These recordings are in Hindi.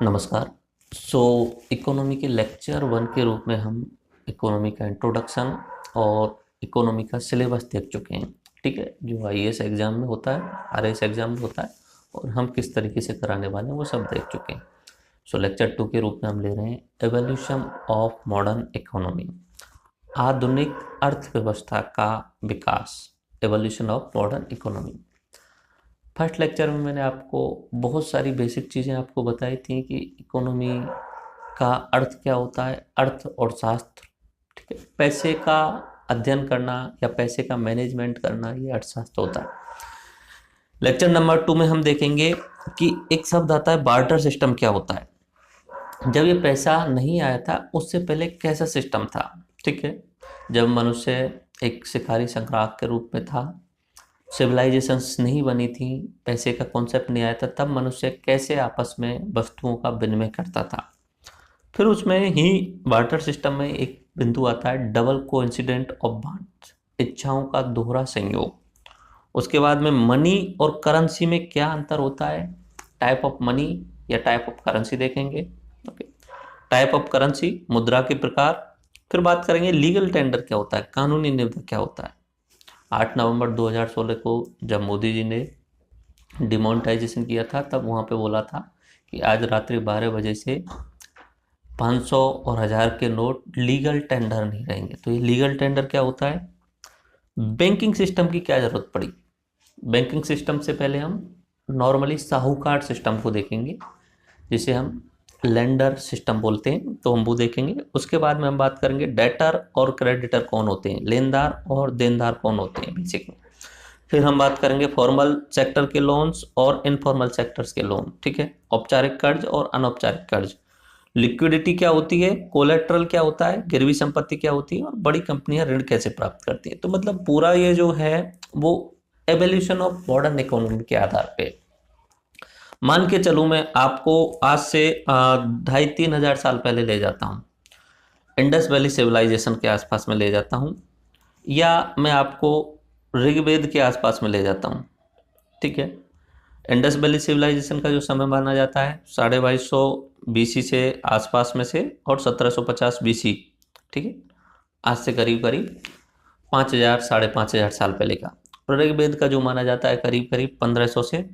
नमस्कार। सो इकोनॉमी के लेक्चर वन के रूप में हम इकोनॉमी का इंट्रोडक्शन और इकोनॉमी का सिलेबस देख चुके हैं। ठीक है, जो आईएएस एग्जाम में होता है, आरएएस एग्जाम में होता है और हम किस तरीके से कराने वाले हैं वो सब देख चुके हैं। सो लेक्चर टू के रूप में हम ले रहे हैं एवोल्यूशन ऑफ मॉडर्न इकोनॉमी, आधुनिक अर्थव्यवस्था का विकास, evolution of modern economy. First lecture में मैंने आपको बहुत सारी बेसिक चीज़ें आपको बताई थी कि इकोनॉमी का अर्थ क्या होता है, अर्थ और शास्त्र। ठीक है, पैसे का अध्ययन करना या पैसे का मैनेजमेंट करना, ये अर्थशास्त्र होता है। लेक्चर नंबर 2 में हम देखेंगे कि एक शब्द आता है बार्टर सिस्टम क्या होता है। जब ये पैसा नहीं आया था उससे पहले कैसा सिस्टम था। ठीक है, जब मनुष्य एक शिकारी संग्राहक के रूप में था, सिविलाइजेशंस नहीं बनी थी, पैसे का कॉन्सेप्ट नहीं आया था, तब मनुष्य कैसे आपस में वस्तुओं का विनिमय करता था। फिर उसमें ही बार्टर सिस्टम में एक बिंदु आता है डबल कोइंसिडेंट ऑफ वांट्स, इच्छाओं का दोहरा संयोग। उसके बाद में मनी और करेंसी में क्या अंतर होता है, टाइप ऑफ मनी या टाइप ऑफ करेंसी देखेंगे। ओके, टाइप ऑफ करेंसी, मुद्रा के प्रकार। फिर बात करेंगे लीगल टेंडर क्या होता है, कानूनी निविदा क्या होता है। 8 नवंबर 2016 को जब मोदी जी ने डिमोनेटाइजेशन किया था, तब वहाँ पे बोला था कि आज रात्रि 12 बजे से 500 और 1000 के नोट लीगल टेंडर नहीं रहेंगे। तो ये लीगल टेंडर क्या होता है। बैंकिंग सिस्टम की क्या ज़रूरत पड़ी। बैंकिंग सिस्टम से पहले हम नॉर्मली साहूकार सिस्टम को देखेंगे, जिसे हम लेंडर सिस्टम बोलते हैं, तो हम वो देखेंगे। उसके बाद में हम बात करेंगे डेटर और क्रेडिटर कौन होते हैं, लेनदार और देनदार कौन होते हैं बेसिक में। फिर हम बात करेंगे फॉर्मल सेक्टर के लोन्स और इनफॉर्मल सेक्टर्स के लोन। ठीक है, औपचारिक कर्ज और अनौपचारिक कर्ज। लिक्विडिटी क्या होती है, कोलेट्रल क्या होता है, गिरवी संपत्ति क्या होती है, और बड़ी कंपनियां ऋण कैसे प्राप्त करती हैं। तो मतलब पूरा ये जो है वो एवोल्यूशन ऑफ मॉडर्न इकोनॉमी के आधार पे। मान के चलूँ मैं आपको आज से 2500-3000 साल पहले ले जाता हूँ, इंडस वैली सिविलाइजेशन के आसपास में ले जाता हूँ, या मैं आपको ऋग्वेद के आसपास में ले जाता हूँ। ठीक है, इंडस वैली सिविलाइजेशन का जो समय माना जाता है 2250 बीसी से आसपास में से, और 1750 बीसी। ठीक है, आज से करीब करीब 5000 5500 साल पहले का। और ऋग्वेद का जो माना जाता है करीब करीब 1500 से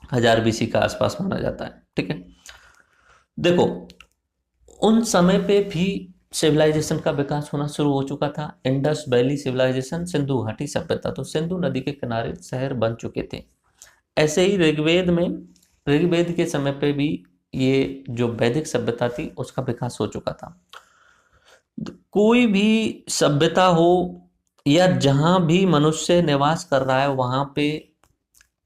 1000 बीसी का आसपास माना जाता है। ठीक है, देखो उन समय पे भी सिविलाइजेशन का विकास होना शुरू हो चुका था। इंडस वैली सिविलाइजेशन, सिंधु घाटी सभ्यता, तो सिंधु नदी के किनारे शहर बन चुके थे। ऐसे ही ऋग्वेद में, ऋग्वेद के समय पे भी ये जो वैदिक सभ्यता थी उसका विकास हो चुका था। कोई भी सभ्यता हो या जहां भी मनुष्य निवास कर रहा है, वहां पे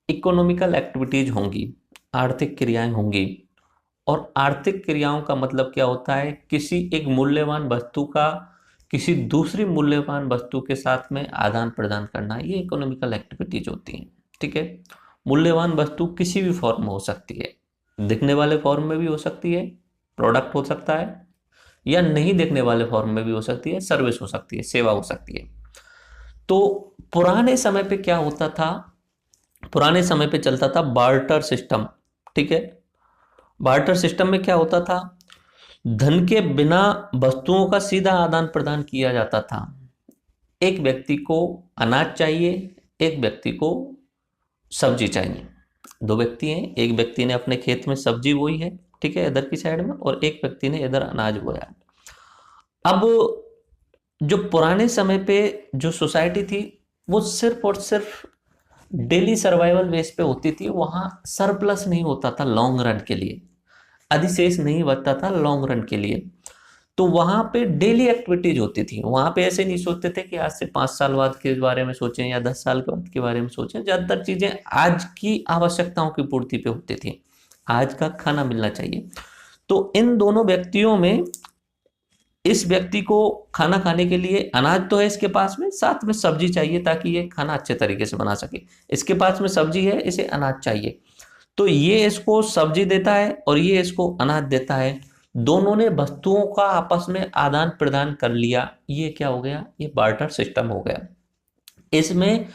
इकोनॉमिकल एक्टिविटीज होंगी, आर्थिक क्रियाएं होंगी। और आर्थिक क्रियाओं का मतलब क्या होता है, किसी एक मूल्यवान वस्तु का किसी दूसरी मूल्यवान वस्तु के साथ में आदान प्रदान करना, ये इकोनॉमिकल एक्टिविटीज होती हैं। ठीक है, मूल्यवान वस्तु किसी भी फॉर्म में हो सकती है, दिखने वाले फॉर्म में भी हो सकती है, प्रोडक्ट हो सकता है, या नहीं दिखने वाले फॉर्म में भी हो सकती है, सर्विस हो सकती है, सेवा हो सकती है। तो पुराने समय पे क्या होता था, पुराने समय पे चलता था बार्टर सिस्टम। ठीक है, बार्टर सिस्टम में क्या होता था, धन के बिना वस्तुओं का सीधा आदान प्रदान किया जाता था। एक व्यक्ति को अनाज चाहिए, एक व्यक्ति को सब्जी चाहिए। दो व्यक्ति हैं, एक व्यक्ति ने अपने खेत में सब्जी बोई है, ठीक है, इधर की साइड में, और एक व्यक्ति ने इधर अनाज बोया। अब जो पुराने समय पे जो सोसाइटी थी वो सिर्फ और सिर्फ डेली सर्वाइवल बेस पे होती थी। वहां सरप्लस नहीं होता था लॉन्ग रन के लिए, अधिशेष नहीं बचता था लॉन्ग रन के लिए। तो वहां पे डेली एक्टिविटीज होती थी। वहां पे ऐसे नहीं सोचते थे कि आज से 5 साल बाद के बारे में सोचें या 10 साल के बाद के बारे में सोचें। ज्यादातर चीजें आज की आवश्यकताओं की पूर्ति पे होती थी, आज का खाना मिलना चाहिए। तो इन दोनों व्यक्तियों में, इस व्यक्ति को खाना खाने के लिए अनाज तो है इसके पास में, साथ में सब्जी चाहिए ताकि ये खाना अच्छे तरीके से बना सके। इसके पास में सब्जी है, इसे अनाज चाहिए, तो ये इसको सब्जी देता है और ये इसको अनाज देता है। दोनों ने वस्तुओं का आपस में आदान प्रदान कर लिया। ये क्या हो गया, ये बार्टर सिस्टम हो गया। इसमें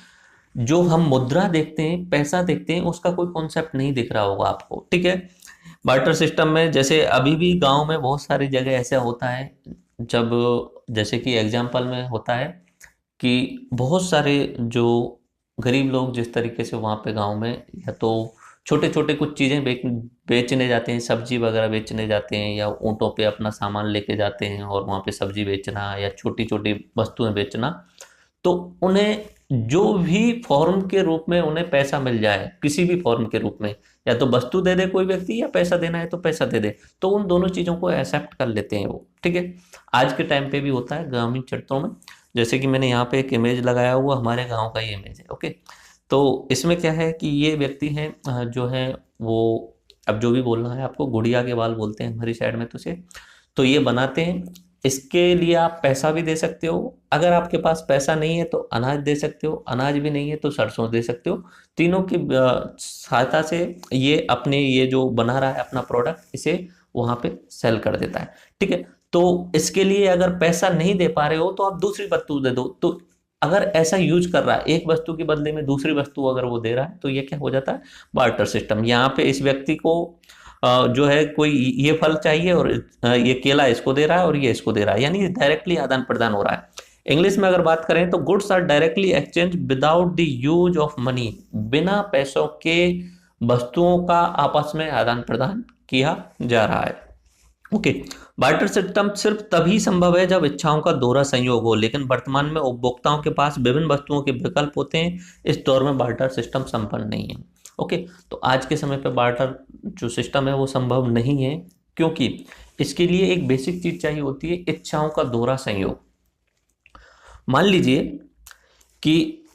जो हम मुद्रा देखते हैं, पैसा देखते हैं, उसका कोई कॉन्सेप्ट नहीं दिख रहा होगा आपको। ठीक है, बार्टर सिस्टम में जैसे अभी भी गांव में बहुत सारी जगह ऐसा होता है, जब जैसे कि एग्जाम्पल में होता है कि बहुत सारे जो गरीब लोग जिस तरीके से वहाँ पे गांव में या तो छोटे छोटे कुछ चीज़ें बेचने जाते हैं, सब्जी वगैरह बेचने जाते हैं, या ऊँटों पे अपना सामान लेके जाते हैं और वहाँ पे सब्जी बेचना या छोटी छोटी वस्तुएं बेचना, तो उन्हें जो भी फॉर्म के रूप में उन्हें पैसा मिल जाए, किसी भी फॉर्म के रूप में, या तो वस्तु दे दे कोई व्यक्ति या पैसा देना है तो पैसा दे दे, तो उन दोनों चीज़ों को एक्सेप्ट कर लेते हैं वो। ठीक है, आज के टाइम पे भी होता है ग्रामीण क्षेत्रों में। जैसे कि मैंने यहाँ पे एक इमेज लगाया हुआ, हमारे गांव का ही इमेज है। ओके, तो इसमें क्या है कि ये व्यक्ति है जो है वो, अब जो भी बोलना है आपको, गुड़िया के बाल बोलते हैं हमारी साइड में तो से, तो ये बनाते हैं। इसके लिए आप पैसा भी दे सकते हो, अगर आपके पास पैसा नहीं है तो अनाज दे सकते हो, अनाज भी नहीं है तो सरसों दे सकते हो। तीनों की सहायता से ये अपने ये जो बना रहा है अपना प्रोडक्ट, इसे वहां पे सेल कर देता है। ठीक है, तो इसके लिए अगर पैसा नहीं दे पा रहे हो तो आप दूसरी वस्तु दे दो। तो अगर ऐसा यूज कर रहा है, एक वस्तु के बदले में दूसरी वस्तु अगर वो दे रहा है, तो ये क्या हो जाता है, बार्टर सिस्टम। यहाँ पे इस व्यक्ति को जो है कोई ये फल चाहिए और ये केला इसको दे रहा है और ये इसको दे रहा है, यानी डायरेक्टली आदान प्रदान हो रहा है। इंग्लिश में अगर बात करें तो goods are directly exchange without the use of money, बिना पैसों के वस्तुओं का आपस में आदान प्रदान किया जा रहा है। ओके, बार्टर सिस्टम सिर्फ तभी संभव है जब इच्छाओं का दोहरा संयोग हो, लेकिन वर्तमान में उपभोक्ताओं के पास विभिन्न वस्तुओं के विकल्प होते हैं। इस दौर में बार्टर सिस्टम संपन्न नहीं है। ओके, तो आज के समय पे बार्टर जो सिस्टम है वो संभव नहीं है, क्योंकि इसके लिए एक बेसिक चीज चाहिए होती है, इच्छाओं का दोहरा संयोग। मान लीजिए कि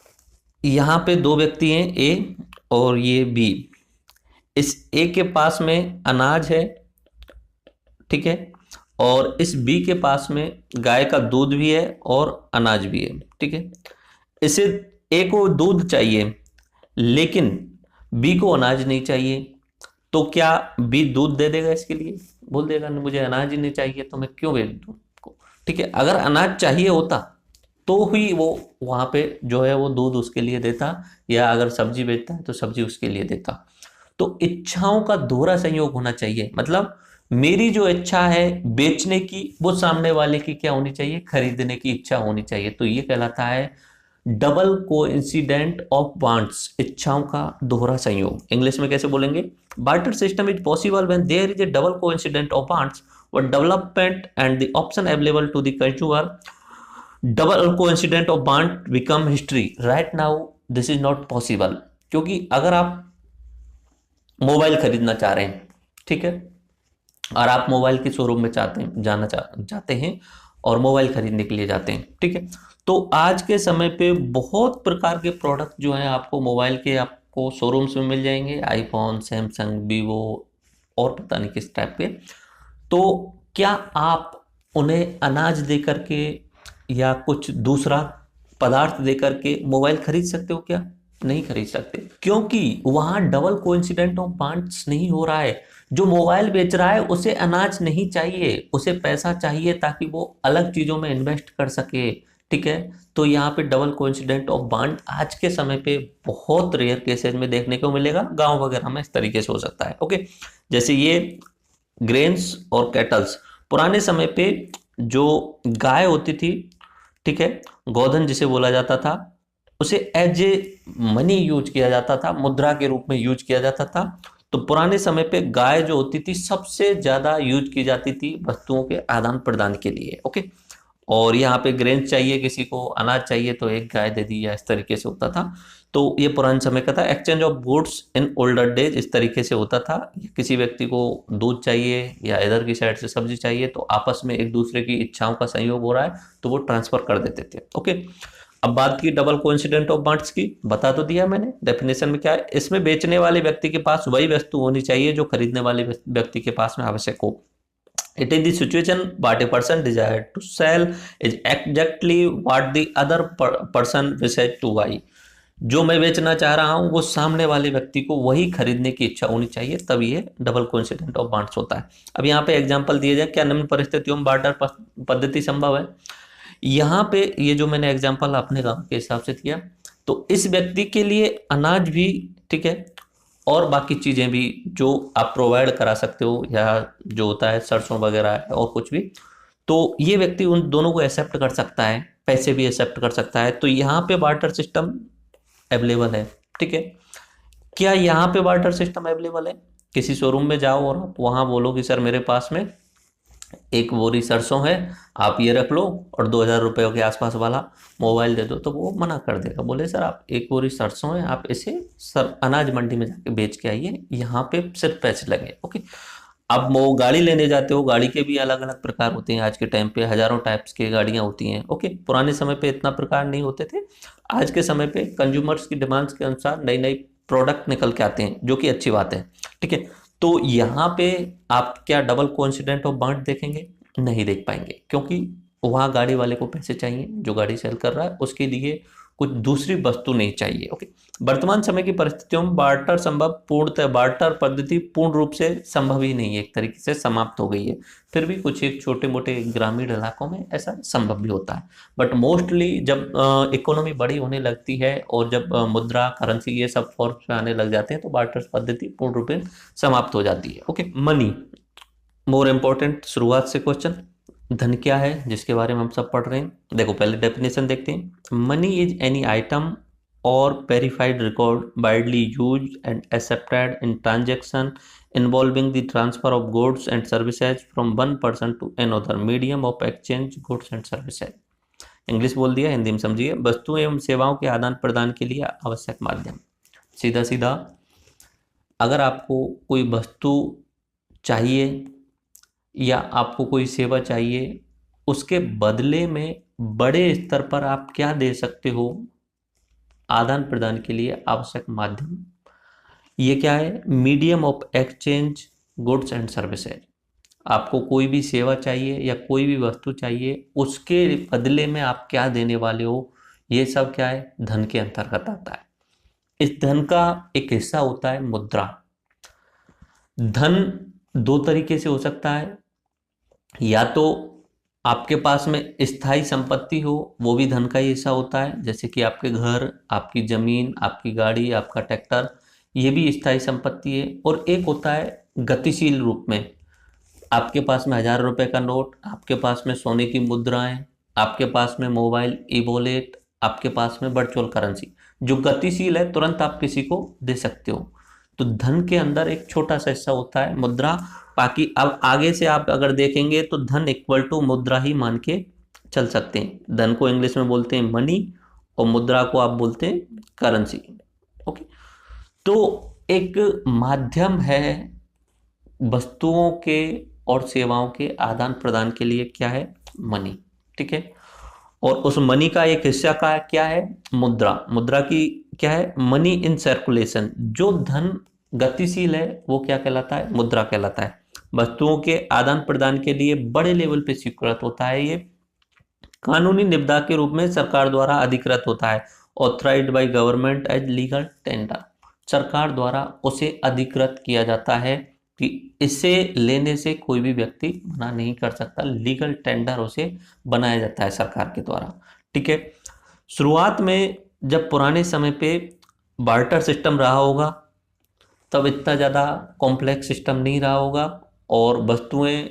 यहाँ पे दो व्यक्ति हैं, ए और ये बी। इस ए के पास में अनाज है, ठीक है, और इस बी के पास में गाय का दूध भी है और अनाज भी है। ठीक है, इसे ए को दूध चाहिए लेकिन बी को अनाज नहीं चाहिए, तो क्या बी दूध दे देगा इसके लिए? बोल देगा नहीं, मुझे अनाज ही नहीं चाहिए तो मैं क्यों बेच दूं को। ठीक है, अगर अनाज चाहिए होता तो ही वो वहां पे जो है वो दूध उसके लिए देता, या अगर सब्जी बेचता है तो सब्जी उसके लिए देता। तो इच्छाओं का दोहरा संयोग होना चाहिए, मतलब मेरी जो इच्छा है बेचने की, वो सामने वाले की क्या होनी चाहिए, खरीदने की इच्छा होनी चाहिए। तो ये कहलाता है डबल कोइंसिडेंट ऑफ वांट्स, इच्छाओं का दोहरा संयोग। इंग्लिश में कैसे बोलेंगे? Barter system is possible when there is a double coincident of wants और development and the option available to the consumer. Double coincident of want become history, right now this is not possible. क्योंकि अगर आप मोबाइल खरीदना चाह रहे हैं, ठीक है, और आप मोबाइल के शोरूम में जाते हैं और मोबाइल खरीदने के लिए जाते हैं, ठीक है, तो आज के समय पे बहुत प्रकार के प्रोडक्ट जो हैं आपको मोबाइल के आपको शोरूम्स में मिल जाएंगे, आईफोन, सैमसंग, वीवो और पता नहीं किस टाइप के। तो क्या आप उन्हें अनाज दे करके या कुछ दूसरा पदार्थ दे करके मोबाइल खरीद सकते हो? क्या नहीं खरीद सकते, क्योंकि वहां डबल कोइंसिडेंट ऑफ वांट्स नहीं हो रहा है। जो मोबाइल बेच रहा है उसे अनाज नहीं चाहिए, उसे पैसा चाहिए ताकि वो अलग चीजों में इन्वेस्ट कर सके। ठीक है, तो यहाँ पे डबल कोइंसिडेंट ऑफ वांट आज के समय पे बहुत रेयर केसेस में देखने को मिलेगा, गांव वगैरह में इस तरीके से हो सकता है। ओके, जैसे ये ग्रेन्स और कैटल्स, पुराने समय पे जो गाय होती थी, ठीक है, गोधन जिसे बोला जाता था, उसे एज ए मनी यूज किया जाता था, मुद्रा के रूप में यूज किया जाता था। तो पुराने समय पे गाय जो होती थी सबसे ज्यादा यूज की जाती थी वस्तुओं के आदान प्रदान के लिए। ओके, और यहाँ पे ग्रेन चाहिए, किसी को अनाज चाहिए तो एक गाय दे दी, या इस तरीके से होता था। तो ये पुराने समय का था। Exchange of goods in older days इस तरीके से होता था, किसी व्यक्ति को दूध चाहिए या इधर की साइड से सब्जी चाहिए, तो आपस में एक दूसरे की इच्छाओं का संयोग हो रहा है तो वो ट्रांसफर कर देते थे। ओके, अब बात की डबल कोइंसिडेंट ऑफ वांट्स की, बता तो दिया मैंने डेफिनेशन में क्या है। इसमें बेचने वाले व्यक्ति के पास वही वस्तु होनी चाहिए जो खरीदने वाले व्यक्ति के पास में आवश्यक हो। It is the situation what a person desire to sell is exactly what the other person wishes to buy. जो मैं बेचना चाह रहा हूं वो सामने वाले व्यक्ति को वही खरीदने की इच्छा होनी चाहिए, तब ये डबल कोइंसिडेंट ऑफ वांट्स होता है। अब यहाँ पे एग्जांपल दिए जाए, क्या निम्न परिस्थितियों में बार्टर पद्धति संभव है? यहाँ पे ये जो मैंने एग्जांपल अपने गांव के हिसाब से दिया, तो इस व्यक्ति के लिए अनाज भी, ठीक है, और बाकी चीज़ें भी जो आप प्रोवाइड करा सकते हो, या जो होता है सरसों वगैरह है और कुछ भी, तो ये व्यक्ति उन दोनों को एक्सेप्ट कर सकता है, पैसे भी एक्सेप्ट कर सकता है। तो यहाँ पे बार्टर सिस्टम अवेलेबल है। ठीक है, क्या यहाँ पे बार्टर सिस्टम अवेलेबल है? किसी शोरूम में जाओ और आप वहाँ बोलो कि सर मेरे पास में एक बोरी सरसों है, आप ये रख लो और 2,000 रुपये के आसपास वाला मोबाइल दे दो, तो वो मना कर देगा। बोले सर आप एक बोरी सरसों है, आप इसे सर अनाज मंडी में जाके बेच के आइए, यहाँ पे सिर्फ पैसे लगे। ओके, अब वो गाड़ी लेने जाते हो, गाड़ी के भी अलग अलग प्रकार होते हैं। आज के टाइम पे हजारों टाइप्स की गाड़ियाँ होती हैं। ओके, पुराने समय पे इतना प्रकार नहीं होते थे। आज के समय पे कंज्यूमर्स की डिमांड्स के अनुसार नई नई प्रोडक्ट निकल के आते हैं, जो कि अच्छी बात है। ठीक है, तो यहाँ पे आप क्या डबल कोइंसिडेंट ऑफ बर्थ देखेंगे? नहीं देख पाएंगे, क्योंकि वहाँ गाड़ी वाले को पैसे चाहिए, जो गाड़ी सेल कर रहा है उसके लिए कुछ दूसरी वस्तु नहीं चाहिए। ओके, वर्तमान समय की परिस्थितियों में बार्टर संभव पूर्णतः बार्टर पद्धति पूर्ण रूप से संभव ही नहीं है, एक तरीके से समाप्त हो गई है। फिर भी कुछ एक छोटे मोटे ग्रामीण इलाकों में ऐसा संभव भी होता है, बट मोस्टली जब इकोनॉमी बड़ी होने लगती है और जब मुद्रा करेंसी ये सब फॉर्म में आने लग जाते हैं, तो बार्टर पद्धति पूर्ण रूप से समाप्त हो जाती है। Okay, money more important. शुरुआत से क्वेश्चन, धन क्या है, जिसके बारे में हम सब पढ़ रहे हैं। देखो पहले डेफिनेशन देखते हैं। Money is any item or verified record widely use and accepted in transaction involving the transfer of goods and services from one person to another medium of exchange goods and services. English बोल दिया, हिंदी में समझिए। वस्तुएं एवं सेवाओं के आदान प्रदान के लिए आवश्यक माध्यम। सीधा सीधा अगर आपको कोई वस्तु चाहिए या आपको कोई सेवा चाहिए, उसके बदले में बड़े स्तर पर आप क्या दे सकते हो आदान प्रदान के लिए आवश्यक माध्यम, ये क्या है? Medium of exchange goods and services. आपको कोई भी सेवा चाहिए या कोई भी वस्तु चाहिए, उसके बदले में आप क्या देने वाले हो, ये सब क्या है? धन के अंतर्गत आता है। इस धन का एक हिस्सा होता है मुद्रा। धन दो तरीके से हो सकता है, या तो आपके पास में स्थायी संपत्ति हो, वो भी धन का ही हिस्सा होता है, जैसे कि आपके घर, आपकी जमीन, आपकी गाड़ी, आपका ट्रैक्टर, ये भी स्थायी संपत्ति है। और एक होता है गतिशील रूप में, आपके पास में 1,000 रुपए का नोट, आपके पास में सोने की मुद्राएं, आपके पास में मोबाइल, ई वॉलेट, आपके पास में वर्चुअल करेंसी, जो गतिशील है, तुरंत आप किसी को दे सकते हो। तो धन के अंदर एक छोटा सा हिस्सा होता है मुद्रा। बाकी अब आगे से आप अगर देखेंगे तो धन इक्वल टू मुद्रा ही मान के चल सकते हैं। धन को इंग्लिश में बोलते हैं मनी और मुद्रा को आप बोलते हैं करेंसी। ओके, तो एक माध्यम है वस्तुओं के और सेवाओं के आदान प्रदान के लिए, क्या है? मनी। ठीक है, और उस मनी का एक हिस्सा का क्या है? मुद्रा। मुद्रा की क्या है? Money in circulation. जो धन गतिशील है वो क्या कहलाता है? मुद्रा कहलाता है। वस्तुओं के आदान प्रदान के लिए बड़े लेवल पे स्वीकृत होता है। ये कानूनी निविदा के रूप में सरकार द्वारा अधिकृत होता है, authorised by government as legal tender. सरकार द्वारा उसे अधिकृत किया जाता है कि इसे लेने से कोई भी व्यक्ति मना नहीं कर सकता। लीगल टेंडर उसे बनाया जाता है सरकार के द्वारा। ठीक है, शुरुआत में जब पुराने समय पे बार्टर सिस्टम रहा होगा, तब इतना ज़्यादा कॉम्प्लेक्स सिस्टम नहीं रहा होगा, और वस्तुएं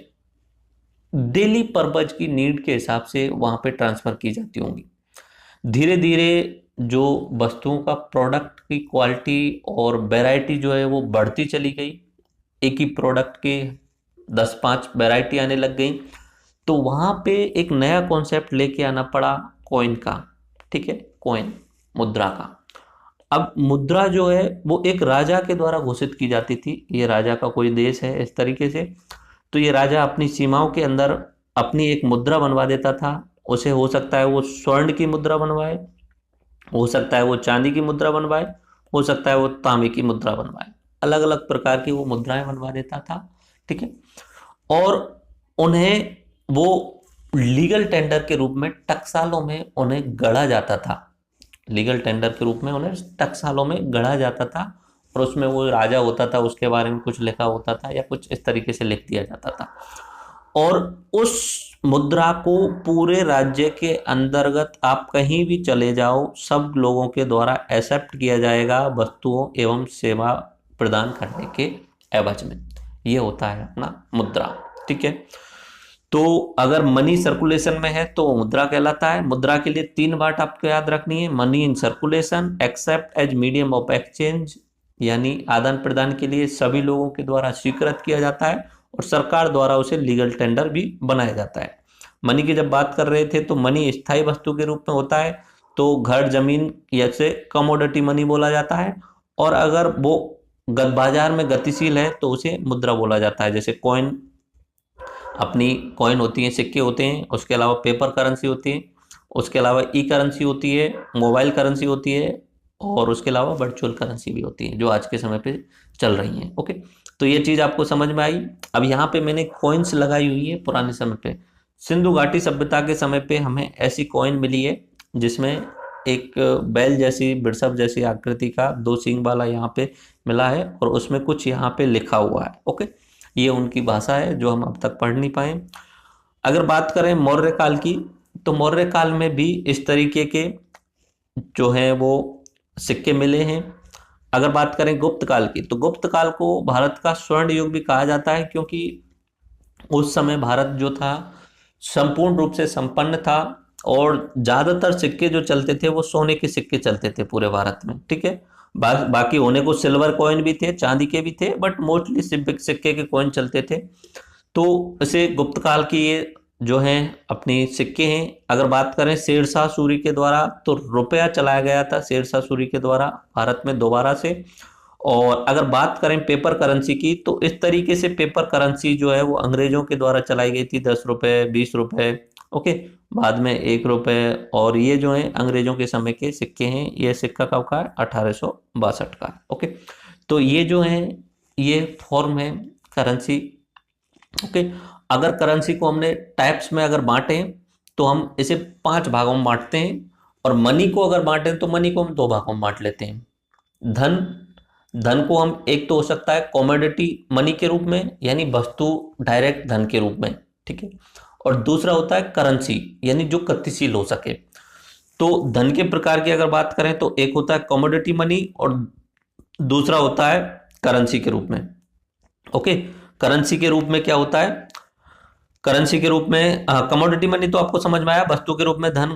डेली पर्पज की नीड के हिसाब से वहाँ पे ट्रांसफ़र की जाती होंगी। धीरे धीरे जो वस्तुओं का प्रोडक्ट की क्वालिटी और वैरायटी जो है वो बढ़ती चली गई। एक ही प्रोडक्ट के 10-5 वैरायटी आने लग गई, तो वहाँ पे एक नया कॉन्सेप्ट लेके आना पड़ा कॉइन का। ठीक है, कॉइन, मुद्रा का। अब मुद्रा जो है वो एक राजा के द्वारा घोषित की जाती थी। ये राजा का कोई देश है इस तरीके से, तो ये राजा अपनी सीमाओं के अंदर अपनी एक मुद्रा बनवा देता था। उसे हो सकता है वो स्वर्ण की मुद्रा बनवाए, हो सकता है वो चांदी की मुद्रा बनवाए, हो सकता है वो तांबे की मुद्रा बनवाए। अलग अलग प्रकार की वो मुद्राएं बनवा देता था। ठीक है, और उन्हें वो लीगल टेंडर के रूप में टकसालों में उन्हें गढ़ा जाता था। लीगल टेंडर के रूप में उन्हें टकसालों में गढ़ा जाता था, और उसमें वो राजा होता था, उसके बारे में कुछ लिखा होता था या कुछ इस तरीके से लिख दिया जाता था, और उस मुद्रा को पूरे राज्य के अंतर्गत आप कहीं भी चले जाओ, सब लोगों के द्वारा एक्सेप्ट किया जाएगा वस्तुओं एवं सेवा प्रदान करने के एवज में। ये होता है अपना मुद्रा। ठीक है, तो अगर मनी सर्कुलेशन में है तो मुद्रा कहलाता है। मुद्रा के लिए 3 बात आपको याद रखनी है। Money in circulation, accept as medium of exchange, यानी आदान प्रदान के लिए सभी लोगों के द्वारा स्वीकृत किया जाता है, और सरकार द्वारा उसे लीगल टेंडर भी बनाया जाता है। मनी की जब बात कर रहे थे तो मनी स्थायी वस्तु के रूप में होता है, तो घर जमीन जैसे कमोडिटी मनी बोला जाता है। और अगर वो बाजार में गतिशील है तो उसे मुद्रा बोला जाता है। जैसे कॉइन, अपनी कॉइन होती है, सिक्के होते हैं, उसके अलावा पेपर करेंसी होती है, उसके अलावा ई करेंसी होती है, मोबाइल करेंसी होती है, और उसके अलावा वर्चुअल करेंसी भी होती है जो आज के समय पे चल रही हैं। ओके, तो ये चीज़ आपको समझ में आई। अब यहाँ पे मैंने कॉइन्स लगाई हुई है पुराने समय पे। सिंधु घाटी सभ्यता के समय पे हमें ऐसी कॉइन मिली है जिसमें एक बैल जैसी, बिरसप जैसी आकृति का 2 सींग वाला यहाँ पे मिला है, और उसमें कुछ यहाँ पे लिखा हुआ है। ओके, ये उनकी भाषा है जो हम अब तक पढ़ नहीं पाए। अगर बात करें मौर्य काल की, तो मौर्य काल में भी इस तरीके के जो हैं वो सिक्के मिले हैं। अगर बात करें गुप्त काल की, तो गुप्त काल को भारत का स्वर्ण युग भी कहा जाता है, क्योंकि उस समय भारत जो था संपूर्ण रूप से संपन्न था, और ज्यादातर सिक्के जो चलते थे वो सोने के सिक्के चलते थे पूरे भारत में। ठीक है, बाकी होने को सिल्वर कॉइन भी थे, चांदी के भी थे, बट मोस्टली सिक्के के कॉइन चलते थे। तो इसे गुप्त काल की ये जो हैं अपनी सिक्के हैं। अगर बात करें शेरशाह सूरी के द्वारा, तो रुपया चलाया गया था शेरशाह सूरी के द्वारा भारत में दोबारा से। और अगर बात करें पेपर करेंसी की, तो इस तरीके से पेपर करेंसी जो है वो अंग्रेजों के द्वारा चलाई गई थी। 10 रुपए, 20 रुपए, ओके, बाद में 1 रुपए। और ये जो है अंग्रेजों के समय के सिक्के हैं। ये सिक्का कब का है? 1862 का। ओके, तो ये जो है ये फॉर्म है करेंसी। ओके, अगर करेंसी को हमने टाइप्स में अगर बांटे तो हम इसे 5 भागों में बांटते हैं, और मनी को अगर बांटे तो मनी को हम 2 भागों में बांट लेते हैं। धन को हम, एक तो हो सकता है कॉमोडिटी मनी के रूप में, यानी वस्तु डायरेक्ट धन के रूप में, ठीक है, और दूसरा होता है करेंसी, यानी जो गतिशील हो सके। तो धन के प्रकार की अगर बात करें तो एक होता है कमोडिटी मनी, और दूसरा होता है करेंसी के रूप में। ओके, करेंसी के रूप में क्या होता है? करेंसी के रूप में कमोडिटी मनी तो आपको समझ में आया, वस्तु के रूप में धन,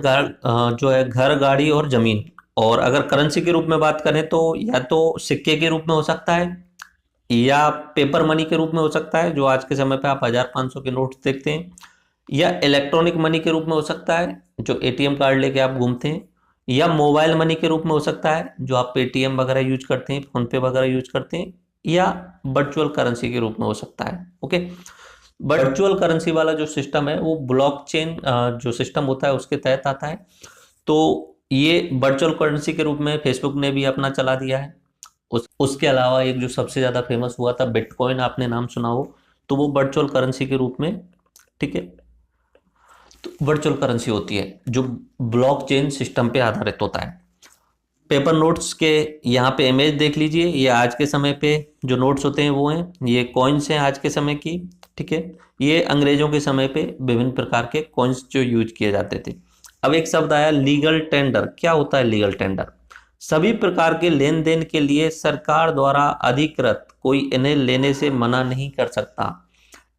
जो है घर, गाड़ी और जमीन। और अगर करेंसी के रूप में बात करें तो या तो सिक्के के रूप में हो सकता है, या पेपर मनी के रूप में हो सकता है, जो आज के समय पे आप 1000-500 के नोट्स देखते हैं, या इलेक्ट्रॉनिक मनी के रूप में हो सकता है, जो एटीएम कार्ड लेके आप घूमते हैं, या मोबाइल मनी के रूप में हो सकता है, जो आप पेटीएम वगैरह यूज करते हैं, फोन पे वगैरह यूज करते हैं, या वर्चुअल करेंसी के रूप में हो सकता है। ओके, वर्चुअल करेंसी वाला जो सिस्टम है वो ब्लॉकचेन जो सिस्टम होता है उसके तहत आता है। तो ये वर्चुअल करेंसी के रूप में फेसबुक ने भी अपना चला दिया है। उसके अलावा एक जो सबसे ज़्यादा फेमस हुआ था बिटकॉइन, आपने नाम सुना हो, तो वो वर्चुअल करेंसी के रूप में, ठीक है, तो वर्चुअल करेंसी होती है जो ब्लॉकचेन सिस्टम पे आधारित होता है। पेपर नोट्स के यहाँ पे इमेज देख लीजिए। ये आज के समय पे जो नोट्स होते हैं वो हैं, ये कॉइन्स हैं आज के समय की, ठीक है। ये अंग्रेजों के समय पे विभिन्न प्रकार के कॉइन्स जो यूज किए जाते थे। अब एक शब्द आया लीगल टेंडर। क्या होता है लीगल टेंडर? सभी प्रकार के लेन देन के लिए सरकार द्वारा अधिकृत कोई इन्हें लेने से मना नहीं कर सकता।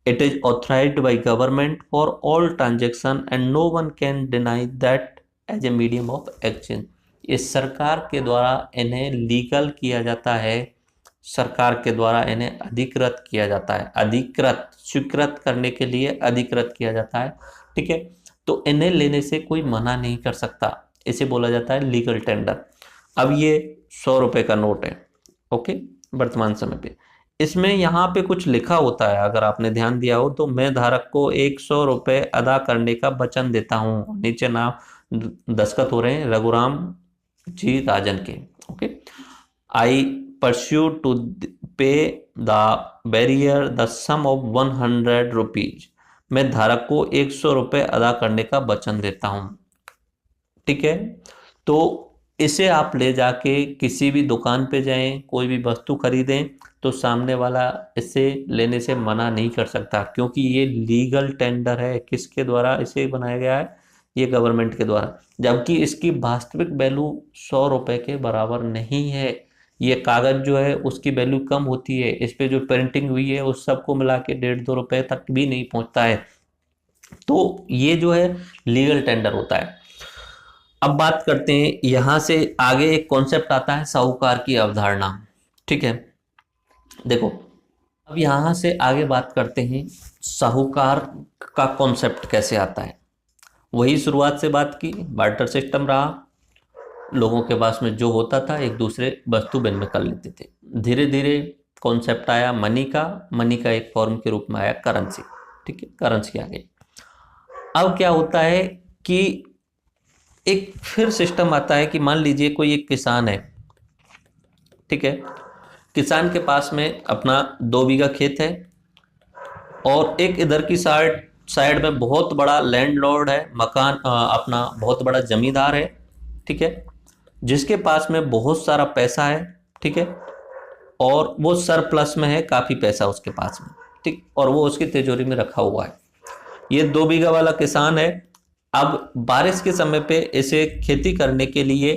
It is authorised by government for all transaction and no one can deny that as a medium of exchange. ये सरकार के द्वारा इन्हें लीगल किया जाता है, सरकार के द्वारा इन्हें अधिकृत किया जाता है। अधिकृत, स्वीकृत करने के लिए अधिकृत किया जाता है, ठीक है। तो इन्हें लेने से कोई मना नहीं कर सकता, इसे बोला जाता है लीगल टेंडर। अब ये 100 रुपए का नोट है, ओके, वर्तमान समय पे इसमें यहाँ पे कुछ लिखा होता है, अगर आपने ध्यान दिया हो तो, मैं धारक को 100 रुपए अदा करने का वचन देता हूँ। नीचे नाम दस्तखत हो रहे हैं रघुराम जी राजन के, okay. I pursue to pay the bearer the sum of 100 rupees. मैं धारक को 100 रुपए अदा करने का वचन देता हूं, ठीक है। तो इसे आप ले जाके किसी भी दुकान पे जाएं, कोई भी वस्तु खरीदें, तो सामने वाला इसे लेने से मना नहीं कर सकता, क्योंकि ये लीगल टेंडर है। किसके द्वारा इसे बनाया गया है? ये गवर्नमेंट के द्वारा। जबकि इसकी वास्तविक वैल्यू 100 रुपए के बराबर नहीं है। ये कागज जो है उसकी वैल्यू कम होती है, इस पे जो प्रिंटिंग हुई है उस सबको मिला के 1.5-2 रुपए तक भी नहीं पहुंचता है। तो ये जो है लीगल टेंडर होता है। अब बात करते हैं, यहां से आगे एक कॉन्सेप्ट आता है साहूकार की अवधारणा। ठीक है, देखो अब यहां से आगे बात करते हैं साहूकार का कॉन्सेप्ट कैसे आता है। वही शुरुआत से बात की, बार्टर सिस्टम रहा, लोगों के पास में जो होता था एक दूसरे वस्तु विनिमय कर लेते थे। धीरे धीरे कॉन्सेप्ट आया मनी का, मनी का एक फॉर्म के रूप में आया करेंसी। ठीक है, करेंसी आ गई। अब क्या होता है कि एक फिर सिस्टम आता है कि मान लीजिए कोई एक किसान है। ठीक है, किसान के पास में अपना 2 बीघा खेत है और एक इधर की साइड में बहुत बड़ा लैंडलॉर्ड है, मकान अपना बहुत बड़ा जमींदार है। ठीक है, जिसके पास में बहुत सारा पैसा है। ठीक है, और वो सरप्लस में है, काफ़ी पैसा उसके पास में। ठीक, और वो उसकी तिजोरी में रखा हुआ है। ये 2 बीघा वाला किसान है। अब बारिश के समय पे इसे खेती करने के लिए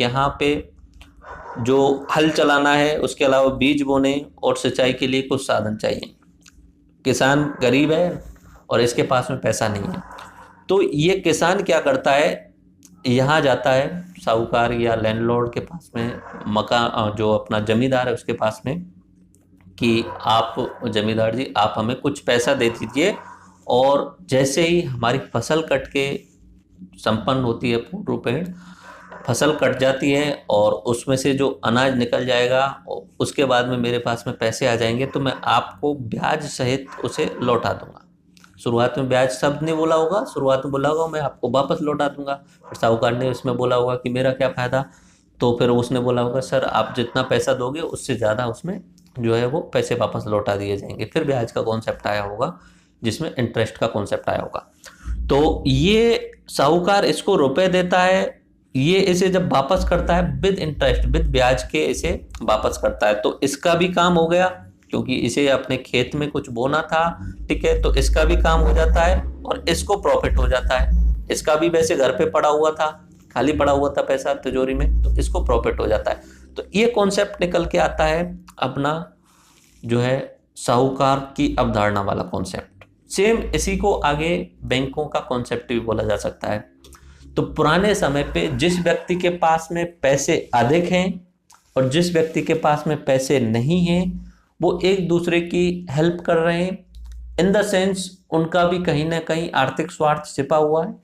यहाँ पे जो हल चलाना है, उसके अलावा बीज बोने और सिंचाई के लिए कुछ साधन चाहिए। किसान गरीब है और इसके पास में पैसा नहीं है। तो ये किसान क्या करता है, यहाँ जाता है साहूकार या लैंडलॉर्ड के पास में, मकान जो अपना जमींदार है उसके पास में, कि आप जमींदार जी आप हमें कुछ पैसा दे दीजिए, और जैसे ही हमारी फसल कट के संपन्न होती है पूर्ण रूपेण, फसल कट जाती है और उसमें से जो अनाज निकल जाएगा, उसके बाद में मेरे पास में पैसे आ जाएंगे, तो मैं आपको ब्याज सहित उसे लौटा दूंगा। शुरुआत में ब्याज शब्द नहीं बोला होगा, शुरुआत में बोला होगा मैं आपको वापस लौटा दूंगा। फिर साहूकार ने उसमें बोला होगा कि मेरा क्या फ़ायदा, तो फिर उसने बोला होगा सर आप जितना पैसा दोगे उससे ज़्यादा उसमें जो है वो पैसे वापस लौटा दिए जाएंगे। फिर ब्याज का कॉन्सेप्ट आया होगा, जिसमें इंटरेस्ट का कॉन्सेप्ट आया होगा। तो ये साहूकार इसको रुपए देता है, ये इसे जब वापस करता है विद इंटरेस्ट, विद ब्याज के इसे वापस करता है। तो इसका भी काम हो गया, क्योंकि इसे अपने खेत में कुछ बोना था। ठीक है, तो इसका भी काम हो जाता है और इसको प्रॉफिट हो जाता है। इसका भी वैसे घर पे पड़ा हुआ था, खाली पड़ा हुआ था पैसा तिजोरी में, तो इसको प्रॉफिट हो जाता है। तो ये कॉन्सेप्ट निकल के आता है अपना जो है साहूकार की अवधारणा वाला कॉन्सेप्ट। सेम इसी को आगे बैंकों का कॉन्सेप्ट भी बोला जा सकता है। तो पुराने समय पे जिस व्यक्ति के पास में पैसे अधिक हैं और जिस व्यक्ति के पास में पैसे नहीं हैं, वो एक दूसरे की हेल्प कर रहे हैं। इन द सेंस उनका भी कहीं ना कहीं आर्थिक स्वार्थ छिपा हुआ है।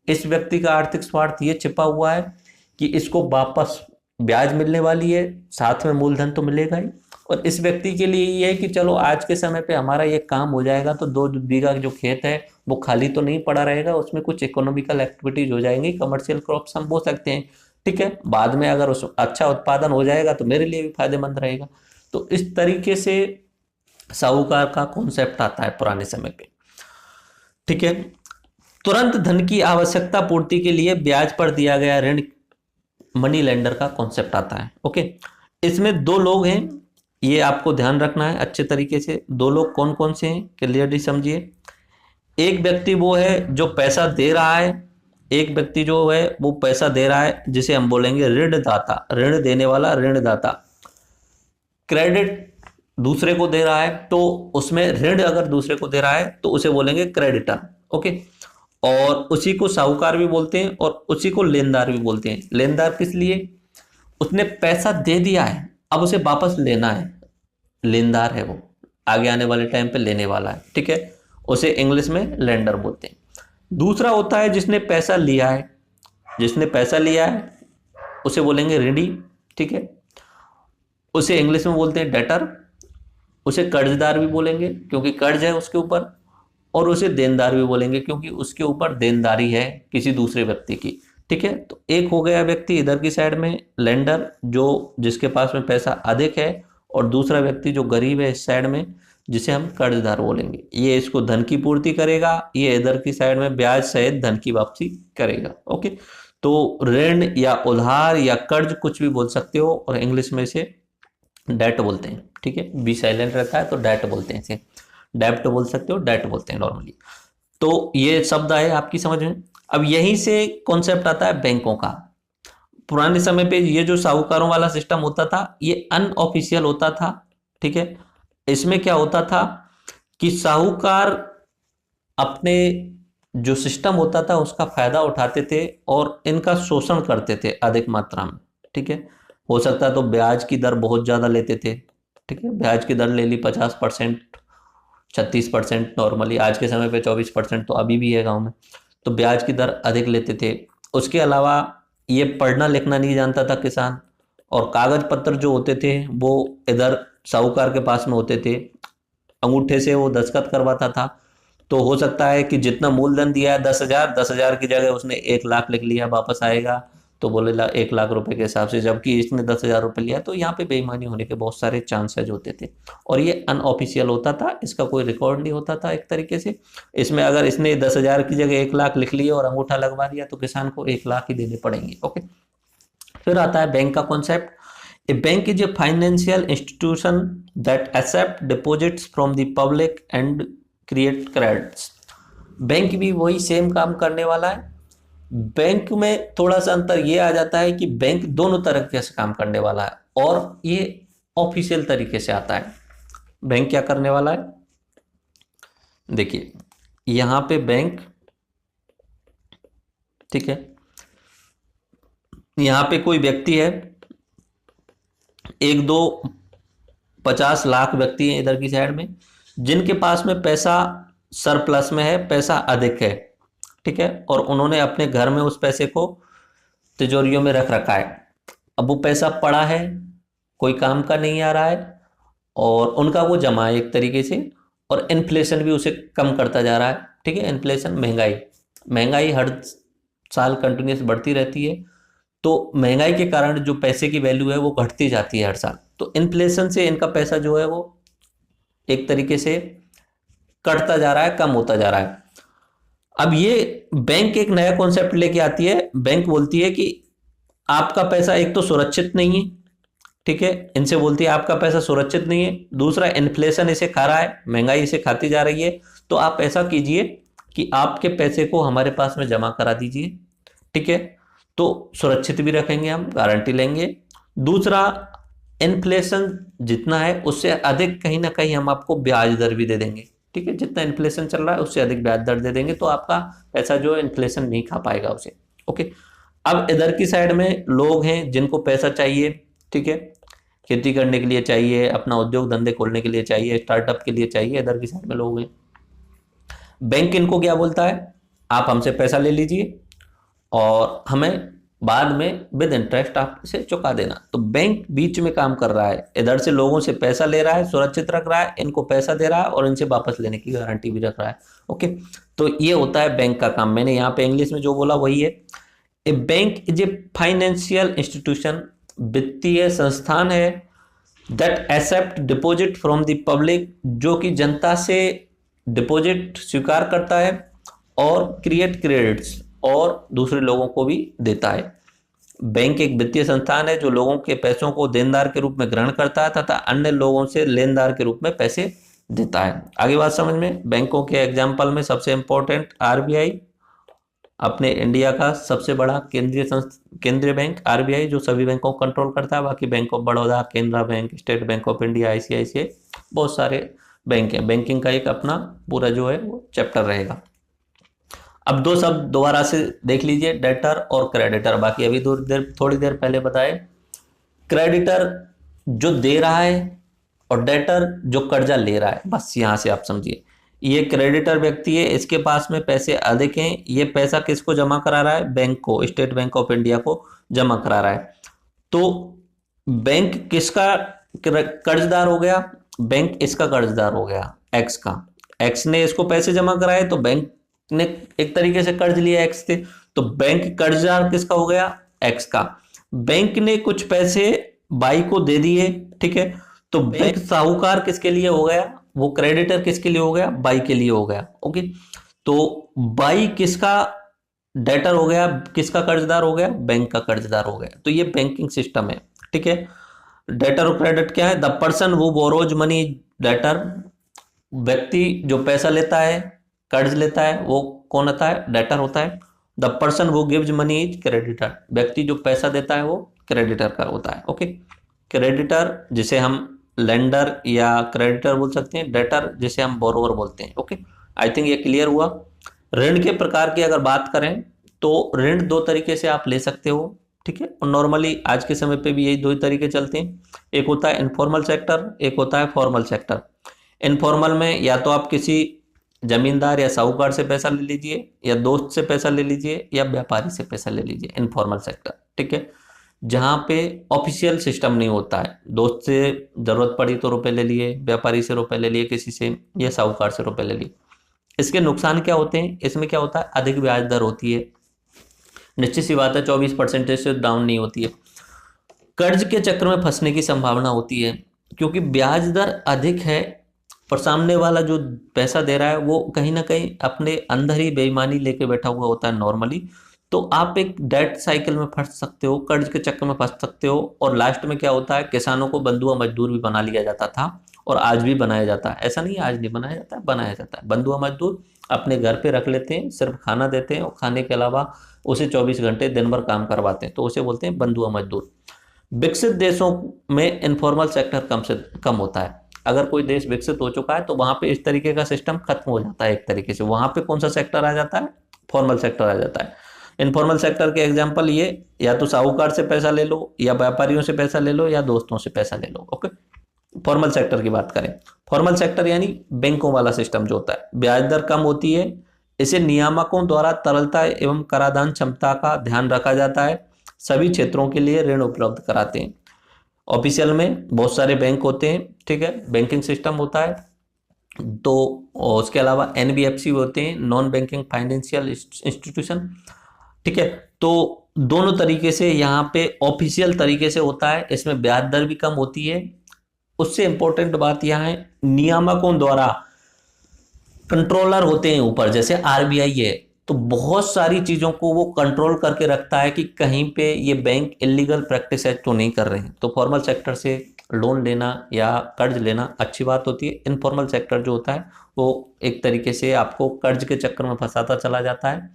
इस व्यक्ति का आर्थिक स्वार्थ ये छिपा हुआ है कि इसको वापस ब्याज मिलने वाली है, साथ में मूलधन तो मिलेगा ही। और इस व्यक्ति के लिए ये है कि चलो आज के समय पे हमारा ये काम हो जाएगा, तो 2 बीघा जो खेत है वो खाली तो नहीं पड़ा रहेगा, उसमें कुछ इकोनॉमिकल एक्टिविटीज हो जाएंगी, कमर्शियल क्रॉप्स हम बो सकते हैं। ठीक है, बाद में अगर उस अच्छा उत्पादन हो जाएगा तो मेरे लिए भी फायदेमंद रहेगा। तो इस तरीके से साहूकार का कॉन्सेप्ट आता है पुराने समय पे। ठीक है, तुरंत धन की आवश्यकता पूर्ति के लिए ब्याज पर दिया गया ऋण, मनी लेंडर का कॉन्सेप्ट आता है। ओके, इसमें 2 लोग हैं, ये आपको ध्यान रखना है अच्छे तरीके से। 2 लोग कौन कौन से हैं क्लियरली समझिए। एक व्यक्ति वो है जो पैसा दे रहा है, एक व्यक्ति जो है वो पैसा दे रहा है, जिसे हम बोलेंगे ऋणदाता, ऋण देने वाला ऋणदाता। क्रेडिट दूसरे को दे रहा है, तो उसमें ऋण अगर दूसरे को दे रहा है तो उसे बोलेंगे क्रेडिटर। ओके, और उसी को साहूकार भी बोलते हैं और उसी को लेनदार भी बोलते हैं। लेनदार किस लिए, उसने पैसा दे दिया है, अब उसे वापस लेना है, लेनदार है वो, आगे आने वाले टाइम पे लेने वाला है। ठीक है, उसे इंग्लिश में लेंडर बोलते हैं। दूसरा होता है जिसने पैसा लिया है, जिसने पैसा लिया है उसे बोलेंगे ऋणी। ठीक है, उसे इंग्लिश में बोलते हैं डेटर। उसे कर्जदार भी बोलेंगे क्योंकि कर्ज है उसके ऊपर, और उसे देनदार भी बोलेंगे क्योंकि उसके ऊपर देनदारी है किसी दूसरे व्यक्ति की। ठीक है, तो एक हो गया व्यक्ति इधर की साइड में लेंडर, जो जिसके पास में पैसा अधिक है, और दूसरा व्यक्ति जो गरीब है इस साइड में, जिसे हम कर्जदार बोलेंगे। ये इसको धन की पूर्ति करेगा, ये इधर की साइड में ब्याज सहित धन की वापसी करेगा। ओके, तो ऋण या उधार या कर्ज कुछ भी बोल सकते हो, और इंग्लिश में इसे डेट बोलते हैं। ठीक है, बी साइलेंट रहता है तो डेट बोलते हैं, इसे डेब्ट बोल सकते हो, डेट बोलते हैं नॉर्मली। तो ये शब्द आए आपकी समझ में। अब यहीं से कॉन्सेप्ट आता है बैंकों का। पुराने समय पे ये जो साहूकारों वाला सिस्टम होता था ये अनऑफिशियल होता था, ठीक है। इसमें क्या होता था कि साहूकार अपने जो सिस्टम होता था उसका फायदा उठाते थे और इनका शोषण करते थे अधिक मात्रा में, ठीक है। हो सकता है तो ब्याज की दर बहुत ज्यादा लेते थे, ठीक है। ब्याज की दर ले ली 50%, 36% नॉर्मली, आज के समय पे 24% तो अभी भी है गांव में। तो ब्याज की दर अधिक लेते थे। उसके अलावा ये पढ़ना लिखना नहीं जानता था किसान, और कागज पत्र जो होते थे वो इधर साहूकार के पास में होते थे, अंगूठे से वो दस्तखत करवाता था। तो हो सकता है कि जितना मूलधन दिया है 10,000, 10,000 की जगह उसने 1 लाख लिख लिया, वापस आएगा तो बोलेगा 1 लाख रुपए के हिसाब से, जबकि इसने 10,000 रुपये लिया। तो यहाँ पे बेईमानी होने के बहुत सारे चांसेज होते थे, और ये अनऑफिशियल होता था, इसका कोई रिकॉर्ड नहीं होता था एक तरीके से। इसमें अगर इसने 10,000 की जगह 1 लाख लिख लिया और अंगूठा लगवा दिया तो किसान को 1 लाख ही देने पड़ेंगे। ओके, फिर आता है बैंक का concept. A bank is a financial institution that accept deposits from the public and create credits. Bank भी वही सेम काम करने वाला है। बैंक में थोड़ा सा अंतर ये आ जाता है कि बैंक दोनों तरीके से काम करने वाला है, और ये ऑफिशियल तरीके से आता है। बैंक क्या करने वाला है, देखिए यहां पे बैंक, ठीक है, यहां पे कोई व्यक्ति है, 1, 2, 50 लाख व्यक्ति हैं इधर की साइड में, जिनके पास में पैसा सरप्लस में है, पैसा अधिक है, ठीक है, और उन्होंने अपने घर में उस पैसे को तिजोरियों में रख रखा है। अब वो पैसा पड़ा है, कोई काम का नहीं आ रहा है, और उनका वो जमा है एक तरीके से, और इन्फ्लेशन भी उसे कम करता जा रहा है, ठीक है। इन्फ्लेशन, महंगाई, महंगाई हर साल कंटिन्यूस बढ़ती रहती है, तो महंगाई के कारण जो पैसे की वैल्यू है वो घटती जाती है हर साल। तो इन्फ्लेशन से इनका पैसा जो है वो एक तरीके से कटता जा रहा है, कम होता जा रहा है। अब ये बैंक एक नया कॉन्सेप्ट लेके आती है। बैंक बोलती है कि आपका पैसा एक तो सुरक्षित नहीं है, ठीक है, इनसे बोलती है आपका पैसा सुरक्षित नहीं है। दूसरा, इन्फ्लेशन इसे खा रहा है, महंगाई इसे खाती जा रही है, तो आप ऐसा कीजिए कि आपके पैसे को हमारे पास में जमा करा दीजिए, ठीक है, तो सुरक्षित भी रखेंगे, हम गारंटी लेंगे। दूसरा, इन्फ्लेशन जितना है उससे अधिक कहीं ना कहीं हम आपको ब्याज दर भी दे देंगे, ठीक है, जितना इन्फ्लेशन चल रहा है उससे अधिक ब्याज दर दे देंगे, तो आपका पैसा जो है इन्फ्लेशन नहीं खा पाएगा उसे। ओके, अब इधर की साइड में लोग हैं जिनको पैसा चाहिए, ठीक है, खेती करने के लिए चाहिए, अपना उद्योग धंधे खोलने के लिए चाहिए, स्टार्टअप के लिए चाहिए, इधर की साइड में लोग हैं। बैंक इनको क्या बोलता है, आप हमसे पैसा ले लीजिए और हमें बाद में विद इंटरेस्ट आप इसे चुका देना। तो बैंक बीच में काम कर रहा है, इधर से लोगों से पैसा ले रहा है, सुरक्षित रख रहा है, इनको पैसा दे रहा है और इनसे वापस लेने की गारंटी भी रख रहा है। ओके, तो ये होता है बैंक का काम। मैंने यहाँ पे इंग्लिश में जो बोला वही है। A bank is a financial institution, वित्तीय संस्थान है, that accept deposit from the public, जो कि जनता से डिपॉजिट स्वीकार करता है, और क्रिएट क्रेडिट्स, और दूसरे लोगों को भी देता है। बैंक एक वित्तीय संस्थान है जो लोगों के पैसों को देनदार के रूप में ग्रहण करता है तथा अन्य लोगों से लेनदार के रूप में पैसे देता है। आगे बात समझ में। बैंकों के एग्जाम्पल में सबसे इंपॉर्टेंट आरबीआई, अपने इंडिया का सबसे बड़ा केंद्रीय बैंक आरबीआई, जो सभी बैंकों को कंट्रोल करता है। बाकी bank of Baroda, Canara bank, state bank of India, ICICI, बहुत सारे बैंक हैं। बैंकिंग का एक अपना पूरा जो है वो चैप्टर रहेगा। अब दो शब्द दोबारा से देख लीजिए, डेटर और क्रेडिटर। बाकी अभी थोड़ी देर पहले बताए, क्रेडिटर जो दे रहा है और डेटर जो कर्जा ले रहा है, बस यहां से आप समझिए। ये क्रेडिटर व्यक्ति है, इसके पास में पैसे अधिक हैं, ये पैसा किसको जमा करा रहा है, बैंक को, स्टेट बैंक ऑफ इंडिया को जमा करा रहा है। तो बैंक किसका कर्जदार हो गया, बैंक इसका कर्जदार हो गया, एक्स का। एक्स ने इसको पैसे जमा कराए तो बैंक ने एक तरीके से कर्ज लिया एक्स से, तो बैंक कर्जदार किसका हो गया, एक्स का। बैंक ने कुछ पैसे बाई को दे दिए, ठीक है, तो बैंक साहूकार किसके लिए हो गया, वो क्रेडिटर किसके लिए हो गया, बाई के लिए हो गया। ओके, तो बाई किसका डेटर हो गया, किसका कर्जदार हो गया, बैंक का कर्जदार हो गया। तो ये बैंकिंग सिस्टम है, ठीक है। डेटर और क्रेडिट क्या है, द पर्सन वो बोरोज मनी, डेटर व्यक्ति जो पैसा लेता है, कर्ज लेता है, वो कौन होता है, डेटर होता है। द पर्सन वो गिव्स मनी इज क्रेडिटर, व्यक्ति जो पैसा देता है वो क्रेडिटर का होता है। ओके, क्रेडिटर जिसे हम लेंडर या क्रेडिटर बोल सकते हैं, डेटर जिसे हम बोरोवर बोलते हैं। ओके, आई थिंक ये क्लियर हुआ। ऋण के प्रकार की अगर बात करें तो ऋण दो तरीके से आप ले सकते हो, ठीक है, और नॉर्मली आज के समय पे भी यही दो ही तरीके चलते हैं। एक होता है इनफॉर्मल सेक्टर, एक होता है फॉर्मल सेक्टर। इनफॉर्मल में या तो आप किसी जमींदार या साहूकार से पैसा ले लीजिए, या दोस्त से पैसा ले लीजिए, या व्यापारी से पैसा ले लीजिए, इनफॉर्मल सेक्टर, ठीक है, जहाँ पे ऑफिशियल सिस्टम नहीं होता है। दोस्त से जरूरत पड़ी तो रुपए ले लिए, व्यापारी से रुपए ले लिए किसी से, या साहूकार से रुपए ले लिए। इसके नुकसान क्या होते हैं, इसमें क्या होता है, अधिक ब्याज दर होती है, निश्चित सी बात है 24% से डाउन नहीं होती है। कर्ज के चक्र में फंसने की संभावना होती है, क्योंकि ब्याज दर अधिक है और सामने वाला जो पैसा दे रहा है वो कहीं ना कहीं अपने अंदर ही बेईमानी लेके बैठा हुआ होता है नॉर्मली। तो आप एक डेट साइकिल में फंस सकते हो, कर्ज के चक्कर में फंस सकते हो, और लास्ट में क्या होता है, किसानों को बंधुआ मजदूर भी बना लिया जाता था और आज भी बनाया जाता है। ऐसा नहीं है आज नहीं बनाया जाता है, बनाया जाता है। बंधुआ मजदूर अपने घर पे रख लेते हैं, सिर्फ खाना देते हैं और खाने के अलावा उसे 24 घंटे दिन भर काम करवाते हैं, तो उसे बोलते हैं बंधुआ मजदूर। विकसित देशों में इनफॉर्मल सेक्टर कम से कम होता है। अगर कोई देश विकसित हो चुका है तो वहां पे इस तरीके का सिस्टम खत्म हो जाता है एक तरीके से। वहां पे कौन सा सेक्टर आ जाता है, फॉर्मल सेक्टर आ जाता है। इनफॉर्मल सेक्टर के एग्जांपल ये, या तो साहूकार से पैसा ले लो, या व्यापारियों से पैसा ले लो, या दोस्तों से पैसा ले लो। ओके, फॉर्मल सेक्टर की बात करें, फॉर्मल सेक्टर यानी बैंकों वाला सिस्टम जो होता है, ब्याज दर कम होती है, इसे नियामकों द्वारा तरलता एवं कराधान क्षमता का ध्यान रखा जाता है, सभी क्षेत्रों के लिए ऋण उपलब्ध कराते हैं। ऑफिशियल में बहुत सारे बैंक होते हैं, ठीक है, बैंकिंग सिस्टम होता है। तो उसके अलावा एनबीएफसी होते हैं, नॉन बैंकिंग फाइनेंशियल इंस्टीट्यूशन, ठीक है। तो दोनों तरीके से यहाँ पे ऑफिशियल तरीके से होता है, इसमें ब्याज दर भी कम होती है। उससे इंपॉर्टेंट बात यहाँ है, नियामकों द्वारा कंट्रोलर होते हैं ऊपर, जैसे आरबीआई है, तो बहुत सारी चीजों को वो कंट्रोल करके रखता है कि कहीं पे ये बैंक इलीगल प्रैक्टिस तो नहीं कर रहे हैं। तो फॉर्मल सेक्टर से लोन लेना या कर्ज लेना अच्छी बात होती है। इनफॉर्मल सेक्टर जो होता है वो एक तरीके से आपको कर्ज के चक्कर में फंसाता चला जाता है,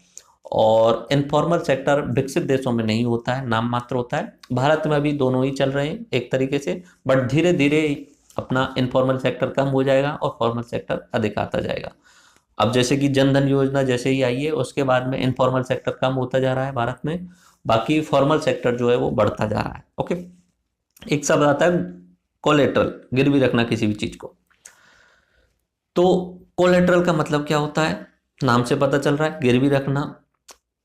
और इनफॉर्मल सेक्टर विकसित देशों में नहीं होता है, नाम मात्र होता है। भारत में अभी दोनों ही चल रहे हैं एक तरीके से, बट धीरे धीरे अपना इनफॉर्मल सेक्टर कम हो जाएगा और फॉर्मल सेक्टर अधिक आता जाएगा। अब जैसे कि जन धन योजना जैसे ही आई है उसके बाद में इनफॉर्मल सेक्टर कम होता जा रहा है भारत में, बाकी फॉर्मल सेक्टर जो है वो बढ़ता जा रहा है। ओके, एक शब्द आता है कोलेटरल, गिरवी रखना किसी भी चीज को। तो कोलेटरल का मतलब क्या होता है, नाम से पता चल रहा है, गिरवी रखना।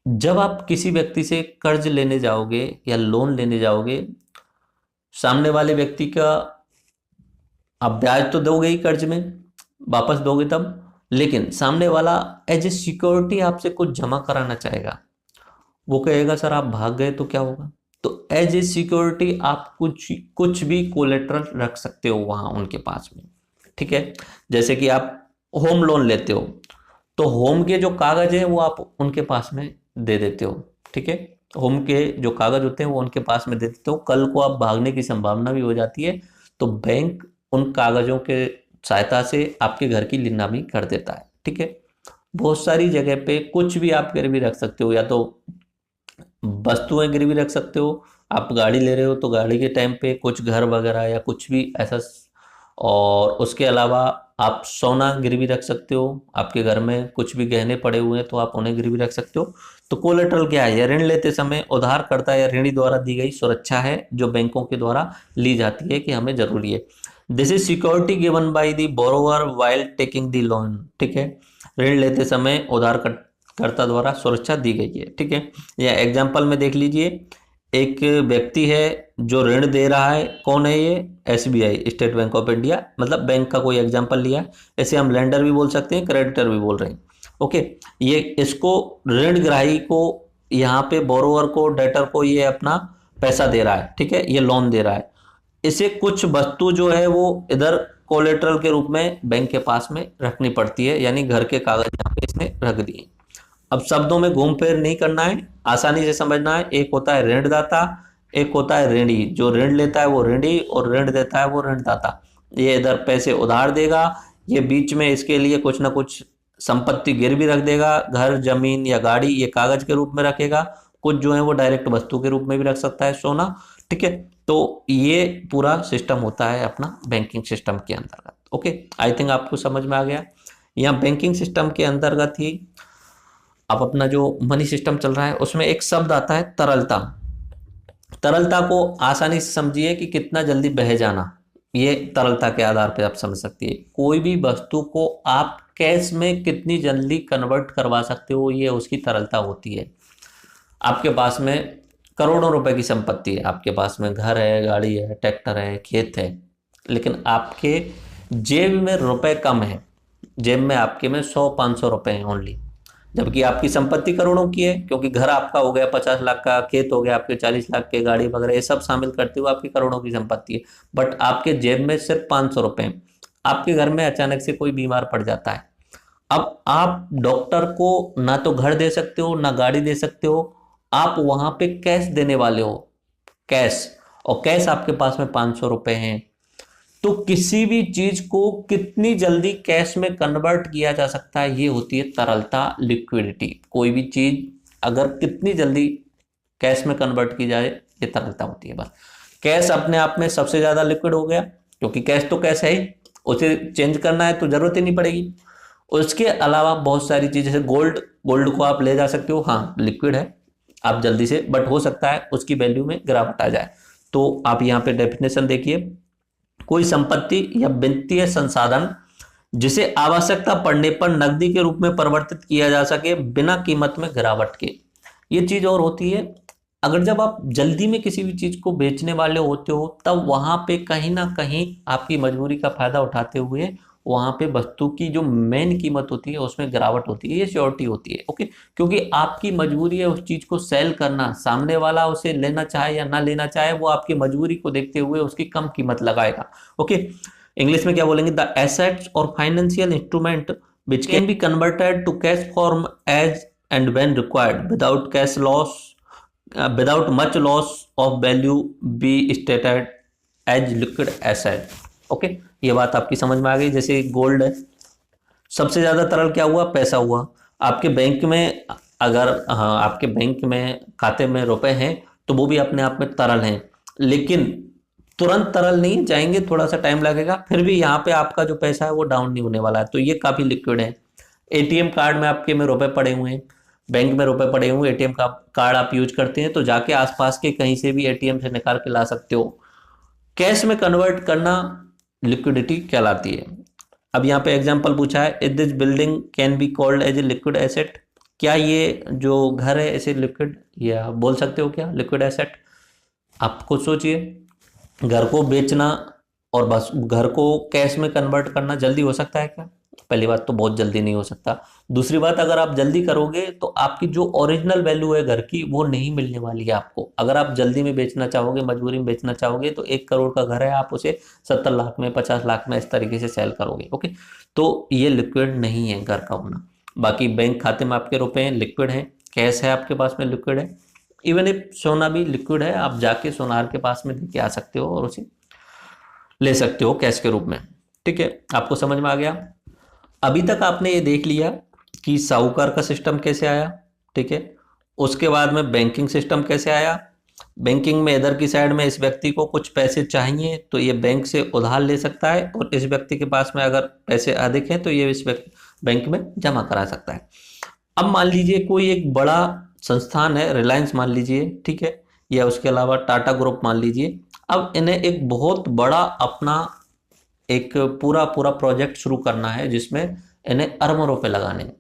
जब आप किसी व्यक्ति से कर्ज लेने जाओगे या लोन लेने जाओगे, सामने वाले व्यक्ति का आप ब्याज तो दोगे ही, कर्ज में वापस दोगे तब, लेकिन सामने वाला एज ए सिक्योरिटी आपसे कुछ जमा कराना चाहेगा। वो कहेगा सर आप भाग गए तो क्या होगा, तो एज ए सिक्योरिटी आप कुछ भी कोलेटरल रख सकते हो वहां उनके पास में, ठीक है। जैसे कि आप होम लोन लेते हो तो होम के जो कागज है वो आप उनके पास में दे देते हो, ठीक है। होम के जो कागज होते हैं वो उनके पास में दे देते हो, कल को आप भागने की संभावना भी हो जाती है तो बैंक उन कागजों के सहायता से आपके घर की नीलामी कर देता है, ठीक है। बहुत सारी जगह पे कुछ भी आप गिरवी रख सकते हो, या तो वस्तुएं गिरवी रख सकते हो, आप गाड़ी ले रहे हो तो गाड़ी के टाइम पे कुछ घर वगैरह या कुछ भी ऐसा, और उसके अलावा आप सोना गिरवी रख सकते हो, आपके घर में कुछ भी गहने पड़े हुए हैं तो आप उन्हें गिरवी रख सकते हो। तो कोलेटरल क्या है, ऋण लेते समय उधारकर्ता या ऋणी द्वारा दी गई सुरक्षा है जो बैंकों के द्वारा ली जाती है कि हमें जरूरी है। This is security given by the borrower while taking the loan, ठीक है। ऋण लेते समय उधारकर्ता द्वारा सुरक्षा दी गई है, ठीक है। या एग्जाम्पल में देख लीजिए, एक व्यक्ति है जो ऋण दे रहा है, कौन है ये, SBI, state bank of India, मतलब बैंक का कोई एग्जाम्पल लिया। ऐसे हम लेंडर भी बोल सकते हैं, क्रेडिटर भी बोल रहे हैं। ओके, ये इसको ऋण ग्राही को, यहाँ पे बोरोवर को, डेटर को ये अपना पैसा दे रहा है, ठीक है, ये लोन दे रहा है। इसे कुछ वस्तु जो है वो इधर कोलेटरल के रूप में बैंक के पास में रखनी पड़ती है, यानी घर के कागज यहाँ पे इसने रख दिए। अब शब्दों में घूम फिर नहीं करना है, आसानी से समझना है। एक होता है ऋणदाता, एक होता है ऋणी। जो ऋण लेता है वो ऋणी और ऋण देता है वो ऋणदाता। ये इधर पैसे उधार देगा, ये बीच में इसके लिए कुछ ना कुछ संपत्ति गिरवी रख देगा, घर जमीन या गाड़ी ये कागज के रूप में रखेगा, कुछ जो है वो डायरेक्ट वस्तु के रूप में भी रख सकता है, सोना। ठीक है, तो ये पूरा सिस्टम होता है अपना बैंकिंग सिस्टम के अंतर्गत। ओके, आई थिंक आपको समझ में आ गया। यहाँ बैंकिंग सिस्टम के अंतर्गत ही आप अपना जो मनी सिस्टम चल रहा है उसमें एक शब्द आता है तरलता। तरलता को आसानी से समझिए कि कितना जल्दी बह जाना, ये तरलता के आधार पर आप समझ सकती है। कोई भी वस्तु को आप कैश में कितनी जल्दी कन्वर्ट करवा सकते हो, ये उसकी तरलता होती है। आपके पास में करोड़ों रुपए की संपत्ति है, आपके पास में घर है, गाड़ी है, ट्रैक्टर है, खेत है, लेकिन आपके जेब में रुपए कम है, जेब में आपके में 100-500 रुपए हैं ओनली, जबकि आपकी संपत्ति करोड़ों की है, क्योंकि घर आपका हो गया 50 लाख का, खेत हो गया आपके 40 लाख के, गाड़ी वगैरह ये सब शामिल करते हुए आपकी करोड़ों की संपत्ति है। बट आपके जेब में सिर्फ 500 रुपए हैं। आपके घर में अचानक से कोई बीमार पड़ जाता है, अब आप डॉक्टर को ना तो घर दे सकते हो ना गाड़ी दे सकते हो, आप वहां पे कैश देने वाले हो, कैश, और कैश आपके पास में 500 रुपए हैं। तो किसी भी चीज को कितनी जल्दी कैश में कन्वर्ट किया जा सकता है, ये होती है तरलता, लिक्विडिटी। कोई भी चीज अगर कितनी जल्दी कैश में कन्वर्ट की जाए, ये तरलता होती है। बस कैश अपने आप में सबसे ज्यादा लिक्विड हो गया, क्योंकि कैश तो कैश है ही, उसे चेंज करना है तो जरूरत ही नहीं पड़ेगी। उसके अलावा बहुत सारी चीजें, जैसे गोल्ड, गोल्ड को आप ले जा सकते हो, हाँ लिक्विड है, आप जल्दी से, बट हो सकता है उसकी वैल्यू में गिरावट आ जाए। तो आप यहाँ पे डेफिनेशन देखिए, कोई संपत्ति या वित्तीय संसाधन जिसे आवश्यकता पड़ने पर नकदी के रूप में परिवर्तित किया जा सके बिना कीमत में गिरावट के। ये चीज और होती है, अगर जब आप जल्दी में किसी भी चीज को बेचने वाले होते हो, तब वहां पे कहीं ना कहीं आपकी मजबूरी का फायदा उठाते हुए वहां पे वस्तु की जो मेन कीमत होती है उसमें गिरावट होती है, ये श्योरिटी होती है। ओके, क्योंकि आपकी मजबूरी है उस चीज को सेल करना, सामने वाला उसे लेना चाहे या ना लेना चाहे, वो आपकी मजबूरी को देखते हुए उसकी कम कीमत लगाएगा। ओके, इंग्लिश में क्या बोलेंगे, the assets or financial instrument which can be converted to cash form as and when required without cash loss, without much loss of value be stated as liquid asset. Okay, ये बात आपकी समझ में आ गई। जैसे गोल्ड है, सबसे ज्यादा तरल क्या हुआ, पैसा हुआ। आपके बैंक में अगर, हाँ आपके बैंक में खाते में रुपए हैं तो वो भी अपने आप में तरल हैं, लेकिन तुरंत तरल नहीं जाएंगे, थोड़ा सा टाइम लगेगा, फिर भी यहाँ पे आपका जो पैसा है वो डाउन नहीं होने वाला है, तो ये काफी लिक्विड है। एटीएम कार्ड में आपके में रुपए पड़े हुए हैं, बैंक में रुपए पड़े हुए, एटीएम का कार्ड आप यूज करते हैं तो जाके आसपास के कहीं से भी एटीएम से निकाल के ला सकते हो। कैश में कन्वर्ट करना लिक्विडिटी कहलाती है। अब यहाँ पे एग्जांपल पूछा है, is this building can be called as a liquid asset, क्या ये जो घर है ऐसे लिक्विड, या बोल सकते हो क्या लिक्विड एसेट? आप खुद सोचिए, घर को बेचना और बस घर को कैश में कन्वर्ट करना जल्दी हो सकता है क्या? पहली बात तो बहुत जल्दी नहीं हो सकता। दूसरी बात, अगर आप जल्दी करोगे तो आपकी जो ओरिजिनल वैल्यू है घर की वो नहीं मिलने वाली है आपको। अगर आप जल्दी में बेचना चाहोगे, मजबूरी में बेचना चाहोगे, तो 1 करोड़ का घर है, आप उसे 70 लाख में, 50 लाख में इस तरीके से सेल करोगे। ओके, तो ये लिक्विड नहीं है घर का होना। बाकी बैंक खाते में आपके रुपए हैं, लिक्विड है, कैश है आपके पास में, लिक्विड है। इवन इफ सोना भी लिक्विड है, आप जाके सोनार के पास में लेके आ सकते हो और उसे ले सकते हो कैश के रूप में। ठीक है, आपको समझ में आ गया। अभी तक आपने ये देख लिया कि साहूकार का सिस्टम कैसे आया, ठीक है, उसके बाद में बैंकिंग सिस्टम कैसे आया। बैंकिंग में इधर की साइड में इस व्यक्ति को कुछ पैसे चाहिए तो ये बैंक से उधार ले सकता है, और इस व्यक्ति के पास में अगर पैसे अधिक हैं तो ये इस बैंक में जमा करा सकता है। अब मान लीजिए कोई एक बड़ा संस्थान है, रिलायंस मान लीजिए, ठीक है, या उसके अलावा टाटा ग्रुप मान लीजिए। अब इन्हें एक बहुत बड़ा अपना एक पूरा प्रोजेक्ट शुरू करना है जिसमें इन्हें अरबों रुपए लगाने हैं।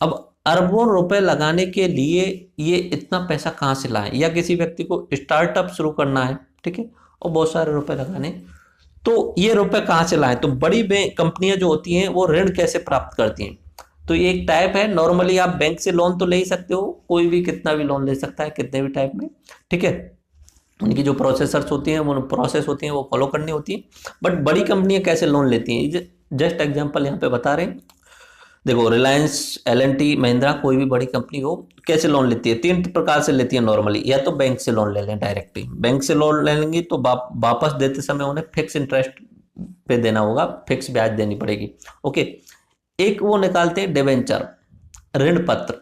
अब अरबों रुपए लगाने के लिए ये इतना पैसा कहाँ से लाएं, या किसी व्यक्ति को स्टार्टअप शुरू करना है, ठीक है, और बहुत सारे रुपए लगाने, तो ये रुपए कहाँ से लाएं? तो बड़ी कंपनियां जो होती हैं वो ऋण कैसे प्राप्त करती हैं? तो ये एक टाइप है, नॉर्मली आप बैंक से लोन तो ले ही सकते हो, कोई भी कितना भी लोन ले सकता है, कितने भी टाइप में, ठीक है, उनकी जो प्रोसेसर्स होती हैं, वो प्रोसेस होती हैं, वो फॉलो करनी होती है। बट बड़ी कंपनियां कैसे लोन लेती हैं, जस्ट एग्जांपल यहाँ पे बता रहे हैं। देखो, रिलायंस, L&T, महिंद्रा, कोई भी बड़ी कंपनी हो, कैसे लोन लेती है? 3 प्रकार से लेती है नॉर्मली। या तो बैंक से लोन ले लें डायरेक्टली, बैंक से लोन ले लेंगी तो वापस देते समय उन्हें फिक्स इंटरेस्ट पे देना होगा, फिक्स ब्याज देनी पड़ेगी। ओके, एक वो निकालते हैं डिबेंचर, ऋण पत्र,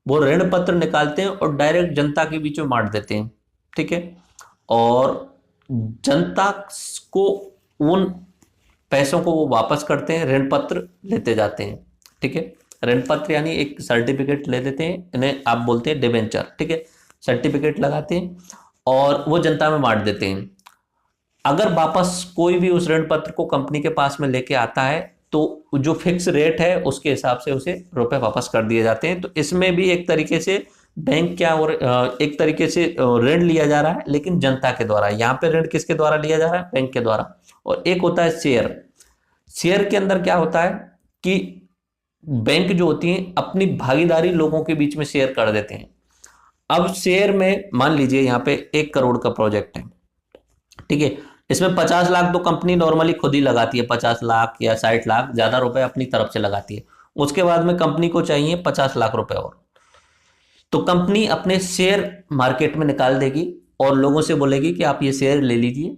वो ऋण पत्र निकालते हैं और डायरेक्ट जनता के बीच में बांट देते हैं, ठीक है। और जनता को उन पैसों को वो वापस करते हैं, ऋण पत्र लेते जाते हैं, ठीक है। ऋण पत्र यानी एक सर्टिफिकेट ले लेते हैं, इन्हें आप बोलते हैं डिबेंचर, ठीक है। सर्टिफिकेट लगाते हैं और वो जनता में बांट देते हैं। अगर वापस कोई भी उस ऋण पत्र को कंपनी के पास में लेके आता है तो जो फिक्स रेट है उसके हिसाब से उसे रुपए वापस कर दिए जाते हैं। तो इसमें भी एक तरीके से बैंक क्या और एक तरीके से ऋण लिया जा रहा है, लेकिन जनता के द्वारा। यहाँ पे ऋण किसके द्वारा लिया जा रहा है? बैंक के द्वारा। और एक होता है शेयर। शेयर के अंदर क्या होता है कि बैंक जो होती है अपनी भागीदारी लोगों के बीच में शेयर कर देते हैं। अब शेयर में मान लीजिए यहाँ पे 1 करोड़ का प्रोजेक्ट है, ठीक है। इसमें 50 लाख तो कंपनी नॉर्मली खुद ही लगाती है, 50 लाख या 60 लाख ज्यादा रुपए अपनी तरफ से लगाती है। उसके बाद में कंपनी को चाहिए 50 लाख रुपए और, तो कंपनी अपने शेयर मार्केट में निकाल देगी और लोगों से बोलेगी कि आप ये शेयर ले लीजिए।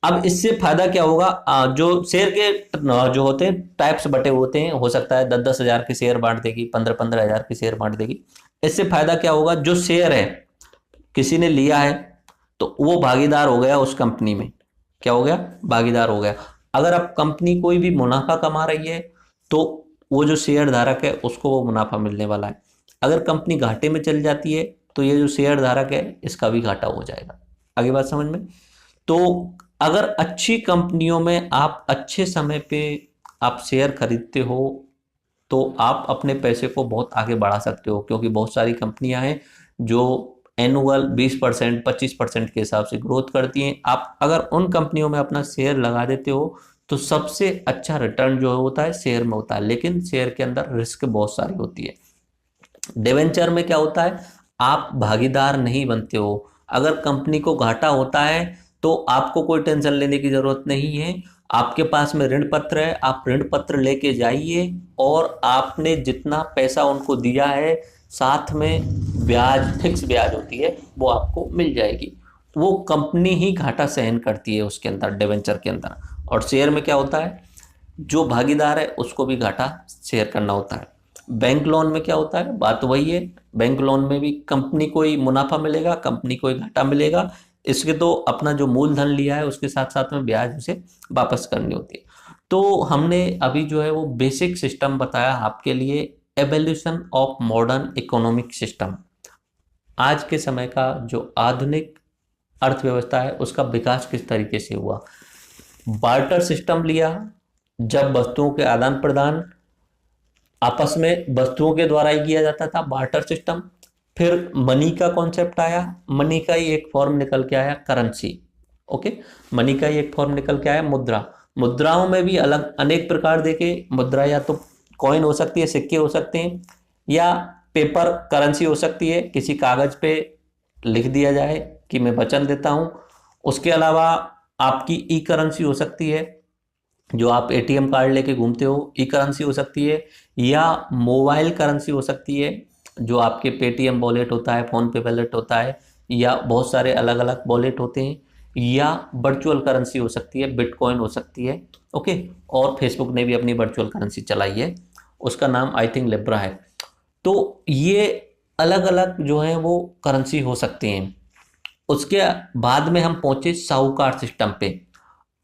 अब इससे फायदा क्या होगा? जो शेयर के जो होते हैं टाइप्स बटे होते हैं, हो सकता है 10-10 हजार के शेयर बांट देगी, 15-15 हजार के शेयर बांट देगी। इससे फायदा क्या होगा? जो शेयर है किसी ने लिया है तो वो भागीदार हो गया उस कंपनी में। क्या हो गया? भागीदार हो गया। अगर अब कंपनी कोई भी मुनाफा कमा रही है तो वो जो शेयर धारक है उसको वो मुनाफा मिलने वाला है। अगर कंपनी घाटे में चल जाती है तो ये जो शेयर धारक है इसका भी घाटा हो जाएगा। आगे बात समझ में? तो अगर अच्छी कंपनियों में आप अच्छे समय पे आप शेयर खरीदते हो तो आप अपने पैसे को बहुत आगे बढ़ा सकते हो, क्योंकि बहुत सारी कंपनियां हैं जो एनुअल 20%, 25% के हिसाब से ग्रोथ करती हैं। आप अगर उन कंपनियों में अपना शेयर लगा देते हो तो सबसे अच्छा रिटर्न जो होता है शेयर में होता है, लेकिन शेयर के अंदर रिस्क बहुत सारी होती है। डिवेंचर में क्या होता है? आप भागीदार नहीं बनते हो। अगर कंपनी को घाटा होता है तो आपको कोई टेंशन लेने की जरूरत नहीं है। आपके पास में ऋण पत्र है, आप ऋण पत्र लेके जाइए और आपने जितना पैसा उनको दिया है साथ में ब्याज, फिक्स ब्याज होती है, वो आपको मिल जाएगी। वो कंपनी ही घाटा सहन करती है उसके अंदर, डिवेंचर के अंदर। और शेयर में क्या होता है? जो भागीदार है उसको भी घाटा शेयर करना होता है। बैंक लोन में क्या होता है? बात वही है। बैंक लोन में भी कंपनी को ही मुनाफा मिलेगा, कंपनी को ही घाटा मिलेगा। इसके तो अपना जो मूलधन लिया है उसके साथ साथ में ब्याज उसे वापस करनी होती है। तो हमने अभी जो है वो बेसिक सिस्टम बताया आपके लिए, evolution of modern economic system. आज के समय का जो आधुनिक अर्थव्यवस्था है उसका विकास किस तरीके से हुआ। बार्टर सिस्टम लिया, जब वस्तुओं के आदान प्रदान आपस में वस्तुओं के द्वारा ही किया जाता था, बार्टर सिस्टम। फिर मनी का कॉन्सेप्ट आया, मनी का ही एक फॉर्म निकल के आया करेंसी। ओके, मनी का ही एक फॉर्म निकल के आया मुद्रा। मुद्राओं में भी अलग अनेक प्रकार देखे मुद्रा, या तो कॉइन हो सकती है, सिक्के हो सकते हैं, या पेपर करेंसी हो सकती है, किसी कागज पे लिख दिया जाए कि मैं वचन देता हूं। उसके अलावा आपकी ई करेंसी हो सकती है, जो आप एटीएम कार्ड लेके घूमते हो, ई करेंसी हो सकती है, या मोबाइल करेंसी हो सकती है, जो आपके पेटीएम वॉलेट होता है, फोन पे वॉलेट होता है, या बहुत सारे अलग अलग वॉलेट होते हैं, या वर्चुअल करेंसी हो सकती है, बिटकॉइन हो सकती है। ओके, और फेसबुक ने भी अपनी वर्चुअल करेंसी चलाई है, उसका नाम आई थिंक लिब्रा है। तो ये अलग अलग जो है वो करेंसी हो सकती हैं। उसके बाद में हम पहुंचे साहूकार सिस्टम पे।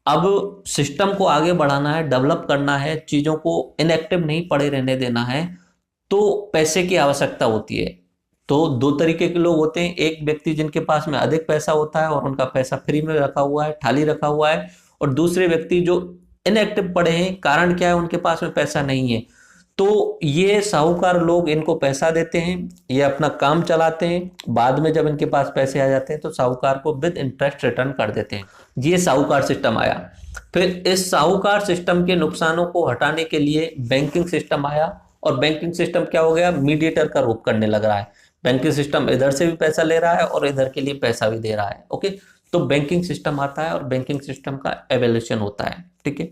अब सिस्टम को आगे बढ़ाना है, डेवलप करना है, चीज़ों को इनएक्टिव नहीं पड़े रहने देना है, तो पैसे की आवश्यकता होती है। तो दो तरीके के लोग होते हैं, एक व्यक्ति जिनके पास में अधिक पैसा होता है और उनका पैसा फ्री में रखा हुआ है, थाली रखा हुआ है, और दूसरे व्यक्ति जो इनएक्टिव पड़े हैं। कारण क्या है? उनके पास में पैसा नहीं है। तो ये साहूकार लोग इनको पैसा देते हैं, ये अपना काम चलाते हैं, बाद में जब इनके पास पैसे आ जाते हैं तो साहूकार को विद इंटरेस्ट रिटर्न कर देते हैं। ये साहूकार सिस्टम आया। फिर इस साहूकार सिस्टम के नुकसानों को हटाने के लिए बैंकिंग सिस्टम आया, और बैंकिंग सिस्टम क्या हो गया? मीडिएटर का रूप करने लग रहा है। बैंकिंग सिस्टम इधर से भी पैसा ले रहा है और इधर के लिए पैसा भी दे रहा है। ओके, तो बैंकिंग सिस्टम आता है और बैंकिंग सिस्टम का एवोल्यूशन होता है। ठीक है,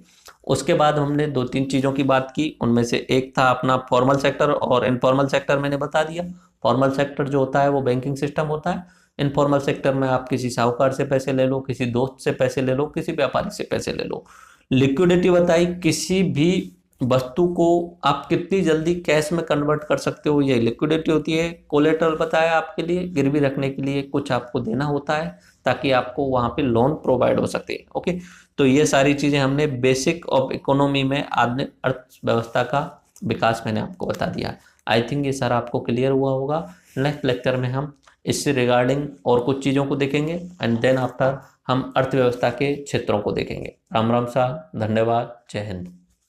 उसके बाद हमने 2-3 चीज़ों की बात की, उनमें से एक था अपना फॉर्मल सेक्टर और इनफॉर्मल सेक्टर। मैंने बता दिया, फॉर्मल सेक्टर जो होता है वो बैंकिंग सिस्टम होता है। इनफॉर्मल सेक्टर में आप किसी साहूकार से पैसे ले लो, किसी दोस्त से पैसे ले लो, किसी व्यापारी से पैसे ले लो। लिक्विडिटी बताई, किसी भी वस्तु को आप कितनी जल्दी कैश में कन्वर्ट कर सकते हो, ये लिक्विडिटी होती है। कोलेटरल बताया आपके लिए, गिरवी रखने के लिए कुछ आपको देना होता है ताकि आपको वहां पे लोन प्रोवाइड हो सके। ओके, तो ये सारी चीजें हमने बेसिक ऑफ इकोनॉमी में आधुनिक अर्थव्यवस्था का विकास मैंने आपको बता दिया। आई थिंक ये सारा आपको क्लियर हुआ होगा। नेक्स्ट लेक्चर में हम इससे रिगार्डिंग और कुछ चीज़ों को देखेंगे एंड देन आफ्टर हम अर्थव्यवस्था के क्षेत्रों को देखेंगे। राम राम साहब, धन्यवाद, जय हिंद।